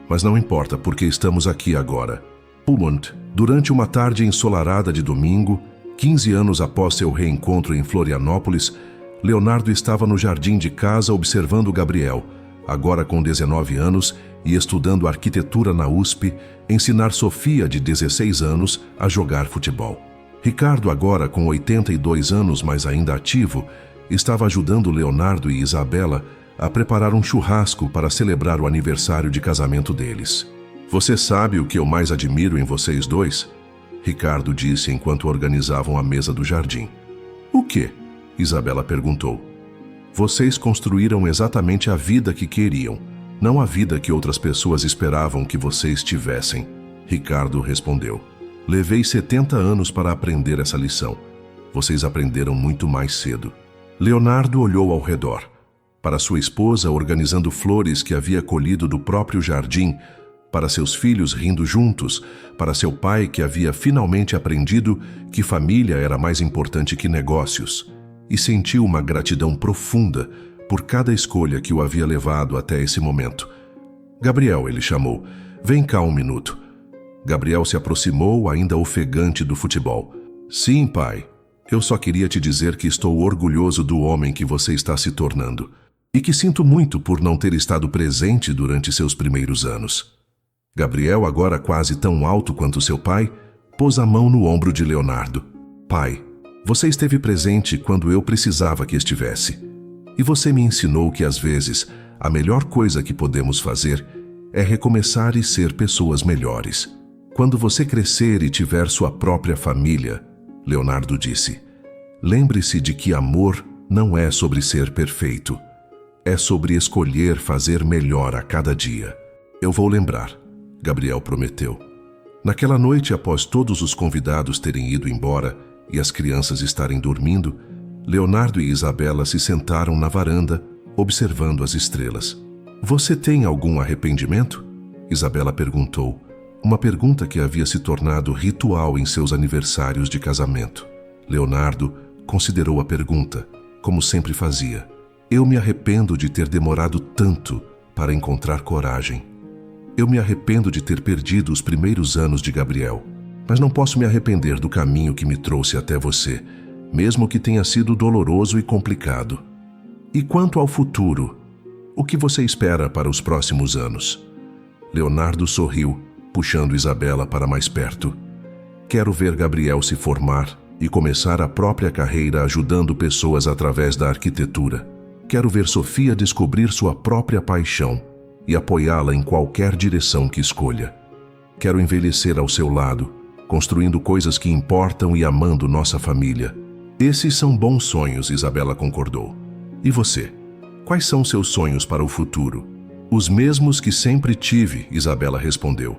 Mas não importa, porque estamos aqui agora. Pullman, durante uma tarde ensolarada de domingo, 15 anos após seu reencontro em Florianópolis, Leonardo estava no jardim de casa observando Gabriel, agora com 19 anos e estudando arquitetura na USP, ensinar Sofia, de 16 anos, a jogar futebol. Ricardo, agora com 82 anos, mas ainda ativo, estava ajudando Leonardo e Isabela a preparar um churrasco para celebrar o aniversário de casamento deles. Você sabe o que eu mais admiro em vocês dois? Ricardo disse enquanto organizavam a mesa do jardim. O quê? Isabela perguntou. Vocês construíram exatamente a vida que queriam. Não a vida que outras pessoas esperavam que vocês tivessem. Ricardo respondeu. Levei 70 anos para aprender essa lição. Vocês aprenderam muito mais cedo. Leonardo olhou ao redor. Para sua esposa organizando flores que havia colhido do próprio jardim, para seus filhos rindo juntos, para seu pai que havia finalmente aprendido que família era mais importante que negócios, e sentiu uma gratidão profunda por cada escolha que o havia levado até esse momento. Gabriel, ele chamou. Vem cá um minuto. Gabriel se aproximou, ainda ofegante do futebol. Sim, pai. Eu só queria te dizer que estou orgulhoso do homem que você está se tornando. E que sinto muito por não ter estado presente durante seus primeiros anos. Gabriel, agora quase tão alto quanto seu pai, pôs a mão no ombro de Leonardo. Pai, você esteve presente quando eu precisava que estivesse. E você me ensinou que às vezes a melhor coisa que podemos fazer é recomeçar e ser pessoas melhores. Quando você crescer e tiver sua própria família, Leonardo disse, lembre-se de que amor não é sobre ser perfeito. É sobre escolher fazer melhor a cada dia. Eu vou lembrar, Gabriel prometeu. Naquela noite, após todos os convidados terem ido embora e as crianças estarem dormindo, Leonardo e Isabela se sentaram na varanda, observando as estrelas. Você tem algum arrependimento? Isabela perguntou, uma pergunta que havia se tornado ritual em seus aniversários de casamento. Leonardo considerou a pergunta, como sempre fazia. Eu me arrependo de ter demorado tanto para encontrar coragem. Eu me arrependo de ter perdido os primeiros anos de Gabriel, mas não posso me arrepender do caminho que me trouxe até você, mesmo que tenha sido doloroso e complicado. E quanto ao futuro, o que você espera para os próximos anos? Leonardo sorriu, puxando Isabela para mais perto. Quero ver Gabriel se formar e começar a própria carreira ajudando pessoas através da arquitetura. Quero ver Sofia descobrir sua própria paixão e apoiá-la em qualquer direção que escolha. Quero envelhecer ao seu lado, construindo coisas que importam e amando nossa família. Esses são bons sonhos, Isabela concordou. E você? Quais são seus sonhos para o futuro? Os mesmos que sempre tive, Isabela respondeu.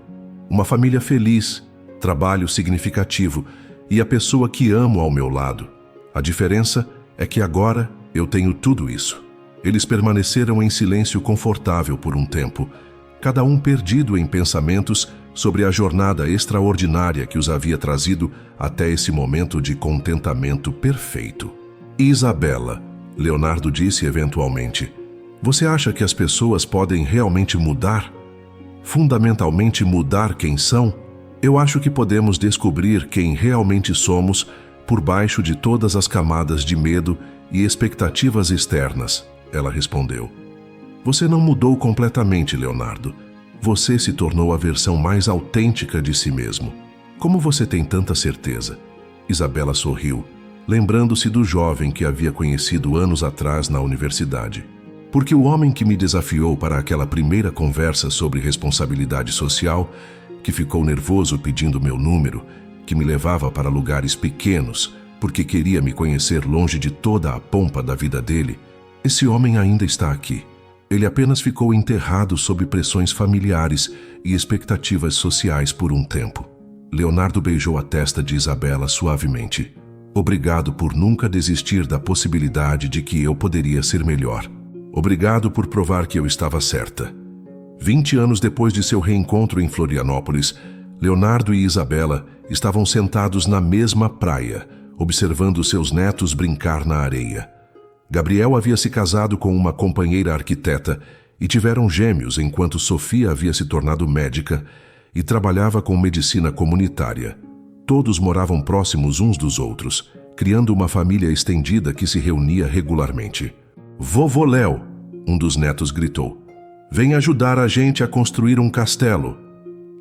Uma família feliz, trabalho significativo e a pessoa que amo ao meu lado. A diferença é que agora eu tenho tudo isso. Eles permaneceram em silêncio confortável por um tempo, cada um perdido em pensamentos sobre a jornada extraordinária que os havia trazido até esse momento de contentamento perfeito. Isabela, Leonardo disse eventualmente, você acha que as pessoas podem realmente mudar? Fundamentalmente mudar quem são? Eu acho que podemos descobrir quem realmente somos por baixo de todas as camadas de medo e expectativas externas, ela respondeu. Você não mudou completamente, Leonardo. Você se tornou a versão mais autêntica de si mesmo. Como você tem tanta certeza? Isabela sorriu, lembrando-se do jovem que havia conhecido anos atrás na universidade. Porque o homem que me desafiou para aquela primeira conversa sobre responsabilidade social, que ficou nervoso pedindo meu número, que me levava para lugares pequenos, porque queria me conhecer longe de toda a pompa da vida dele, esse homem ainda está aqui. Ele apenas ficou enterrado sob pressões familiares e expectativas sociais por um tempo. Leonardo beijou a testa de Isabela suavemente. Obrigado por nunca desistir da possibilidade de que eu poderia ser melhor. Obrigado por provar que eu estava certa. 20 anos depois de seu reencontro em Florianópolis, Leonardo e Isabela estavam sentados na mesma praia, observando seus netos brincar na areia. Gabriel havia se casado com uma companheira arquiteta e tiveram gêmeos enquanto Sofia havia se tornado médica e trabalhava com medicina comunitária. Todos moravam próximos uns dos outros, criando uma família estendida que se reunia regularmente. Vovô Léo, um dos netos gritou, vem ajudar a gente a construir um castelo.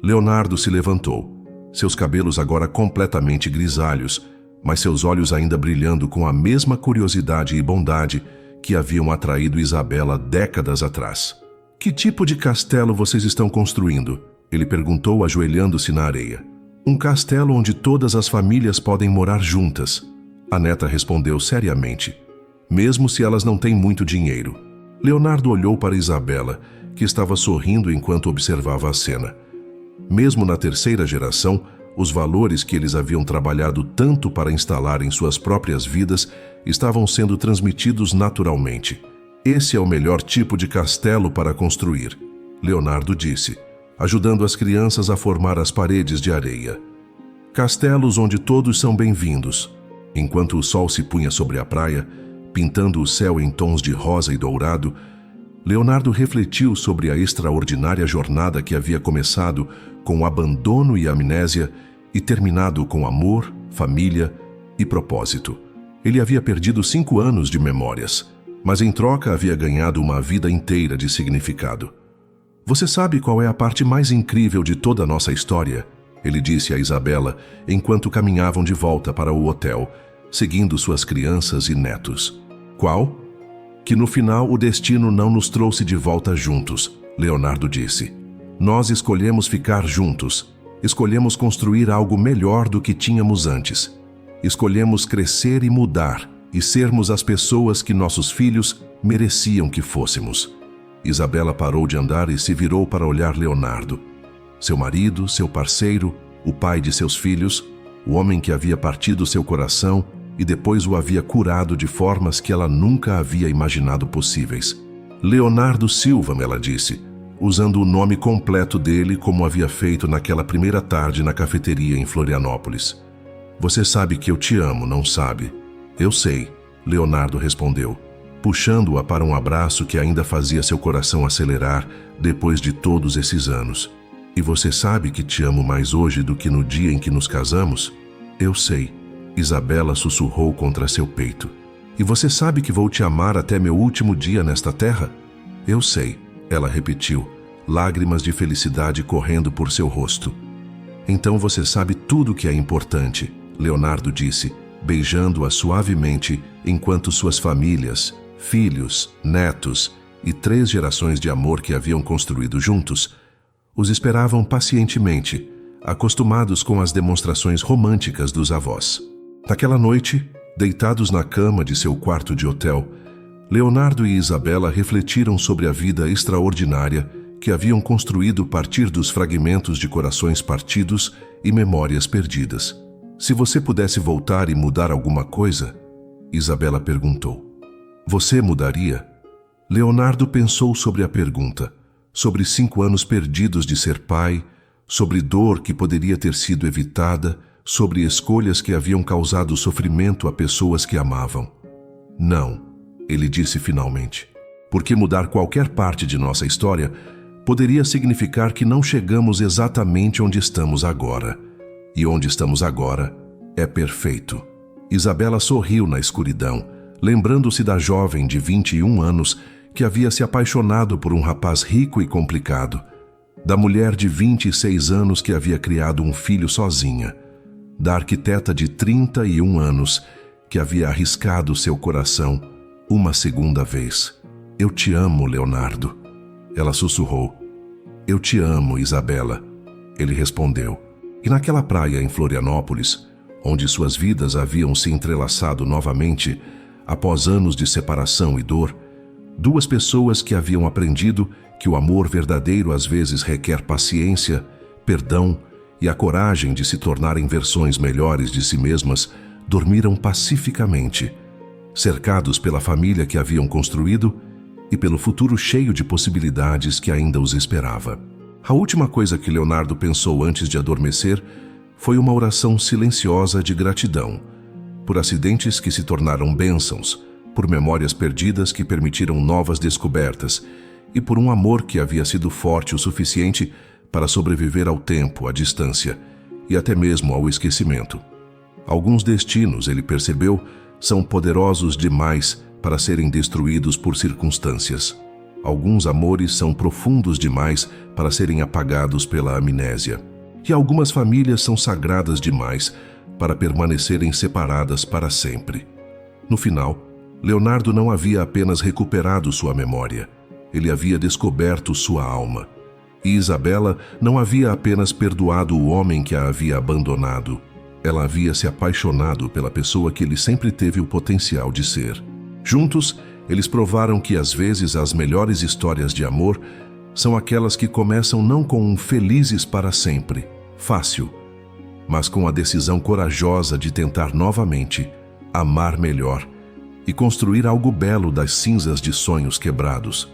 Leonardo se levantou, seus cabelos agora completamente grisalhos, mas seus olhos ainda brilhando com a mesma curiosidade e bondade que haviam atraído Isabela décadas atrás. Que tipo de castelo vocês estão construindo? Ele perguntou, ajoelhando-se na areia. Um castelo onde todas as famílias podem morar juntas. A neta respondeu seriamente. Mesmo se elas não têm muito dinheiro. Leonardo olhou para Isabela, que estava sorrindo enquanto observava a cena. Mesmo na terceira geração, os valores que eles haviam trabalhado tanto para instalar em suas próprias vidas estavam sendo transmitidos naturalmente. Esse é o melhor tipo de castelo para construir, Leonardo disse, ajudando as crianças a formar as paredes de areia. Castelos onde todos são bem-vindos. Enquanto o sol se punha sobre a praia, pintando o céu em tons de rosa e dourado, Leonardo refletiu sobre a extraordinária jornada que havia começado com abandono e amnésia e terminado com amor, família e propósito. Ele havia perdido 5 anos de memórias, mas em troca havia ganhado uma vida inteira de significado. Você sabe qual é a parte mais incrível de toda a nossa história? Ele disse a Isabela enquanto caminhavam de volta para o hotel, seguindo suas crianças e netos. Qual? Que no final o destino não nos trouxe de volta juntos, Leonardo disse. Nós escolhemos ficar juntos. Escolhemos construir algo melhor do que tínhamos antes. Escolhemos crescer e mudar e sermos as pessoas que nossos filhos mereciam que fôssemos. Isabela parou de andar e se virou para olhar Leonardo. Seu marido, seu parceiro, o pai de seus filhos, o homem que havia partido seu coração e depois o havia curado de formas que ela nunca havia imaginado possíveis. Leonardo Silva, ela disse, usando o nome completo dele como havia feito naquela primeira tarde na cafeteria em Florianópolis. Você sabe que eu te amo, não sabe? Eu sei, Leonardo respondeu, puxando-a para um abraço que ainda fazia seu coração acelerar depois de todos esses anos. E você sabe que te amo mais hoje do que no dia em que nos casamos? Eu sei, Isabela sussurrou contra seu peito. E você sabe que vou te amar até meu último dia nesta terra? Eu sei, ela repetiu, lágrimas de felicidade correndo por seu rosto. Então você sabe tudo o que é importante, Leonardo disse, beijando-a suavemente enquanto suas famílias, filhos, netos e 3 gerações de amor que haviam construído juntos, os esperavam pacientemente, acostumados com as demonstrações românticas dos avós. Naquela noite, deitados na cama de seu quarto de hotel, Leonardo e Isabela refletiram sobre a vida extraordinária que haviam construído a partir dos fragmentos de corações partidos e memórias perdidas. Se você pudesse voltar e mudar alguma coisa, Isabela perguntou. Você mudaria? Leonardo pensou sobre a pergunta, sobre 5 anos perdidos de ser pai, sobre dor que poderia ter sido evitada, sobre escolhas que haviam causado sofrimento a pessoas que amavam. Não, ele disse finalmente, porque mudar qualquer parte de nossa história poderia significar que não chegamos exatamente onde estamos agora. E onde estamos agora é perfeito. Isabela sorriu na escuridão, lembrando-se da jovem de 21 anos que havia se apaixonado por um rapaz rico e complicado, da mulher de 26 anos que havia criado um filho sozinha, da arquiteta de 31 anos que havia arriscado seu coração uma segunda vez. Eu te amo, Leonardo. Ela sussurrou. Eu te amo, Isabela. Ele respondeu. E naquela praia em Florianópolis, onde suas vidas haviam se entrelaçado novamente, após anos de separação e dor, 2 pessoas que haviam aprendido que o amor verdadeiro às vezes requer paciência, perdão e a coragem de se tornarem versões melhores de si mesmas, dormiram pacificamente, cercados pela família que haviam construído e pelo futuro cheio de possibilidades que ainda os esperava. A última coisa que Leonardo pensou antes de adormecer foi uma oração silenciosa de gratidão, por acidentes que se tornaram bênçãos, por memórias perdidas que permitiram novas descobertas e por um amor que havia sido forte o suficiente para sobreviver ao tempo, à distância e até mesmo ao esquecimento. Alguns destinos, ele percebeu, são poderosos demais para serem destruídos por circunstâncias. Alguns amores são profundos demais para serem apagados pela amnésia. E algumas famílias são sagradas demais para permanecerem separadas para sempre. No final, Leonardo não havia apenas recuperado sua memória, ele havia descoberto sua alma. E Isabela não havia apenas perdoado o homem que a havia abandonado, ela havia se apaixonado pela pessoa que ele sempre teve o potencial de ser. Juntos, Eles provaram que às vezes as melhores histórias de amor são aquelas que começam não com um felizes para sempre, fácil, mas com a decisão corajosa de tentar novamente amar melhor e construir algo belo das cinzas de sonhos quebrados.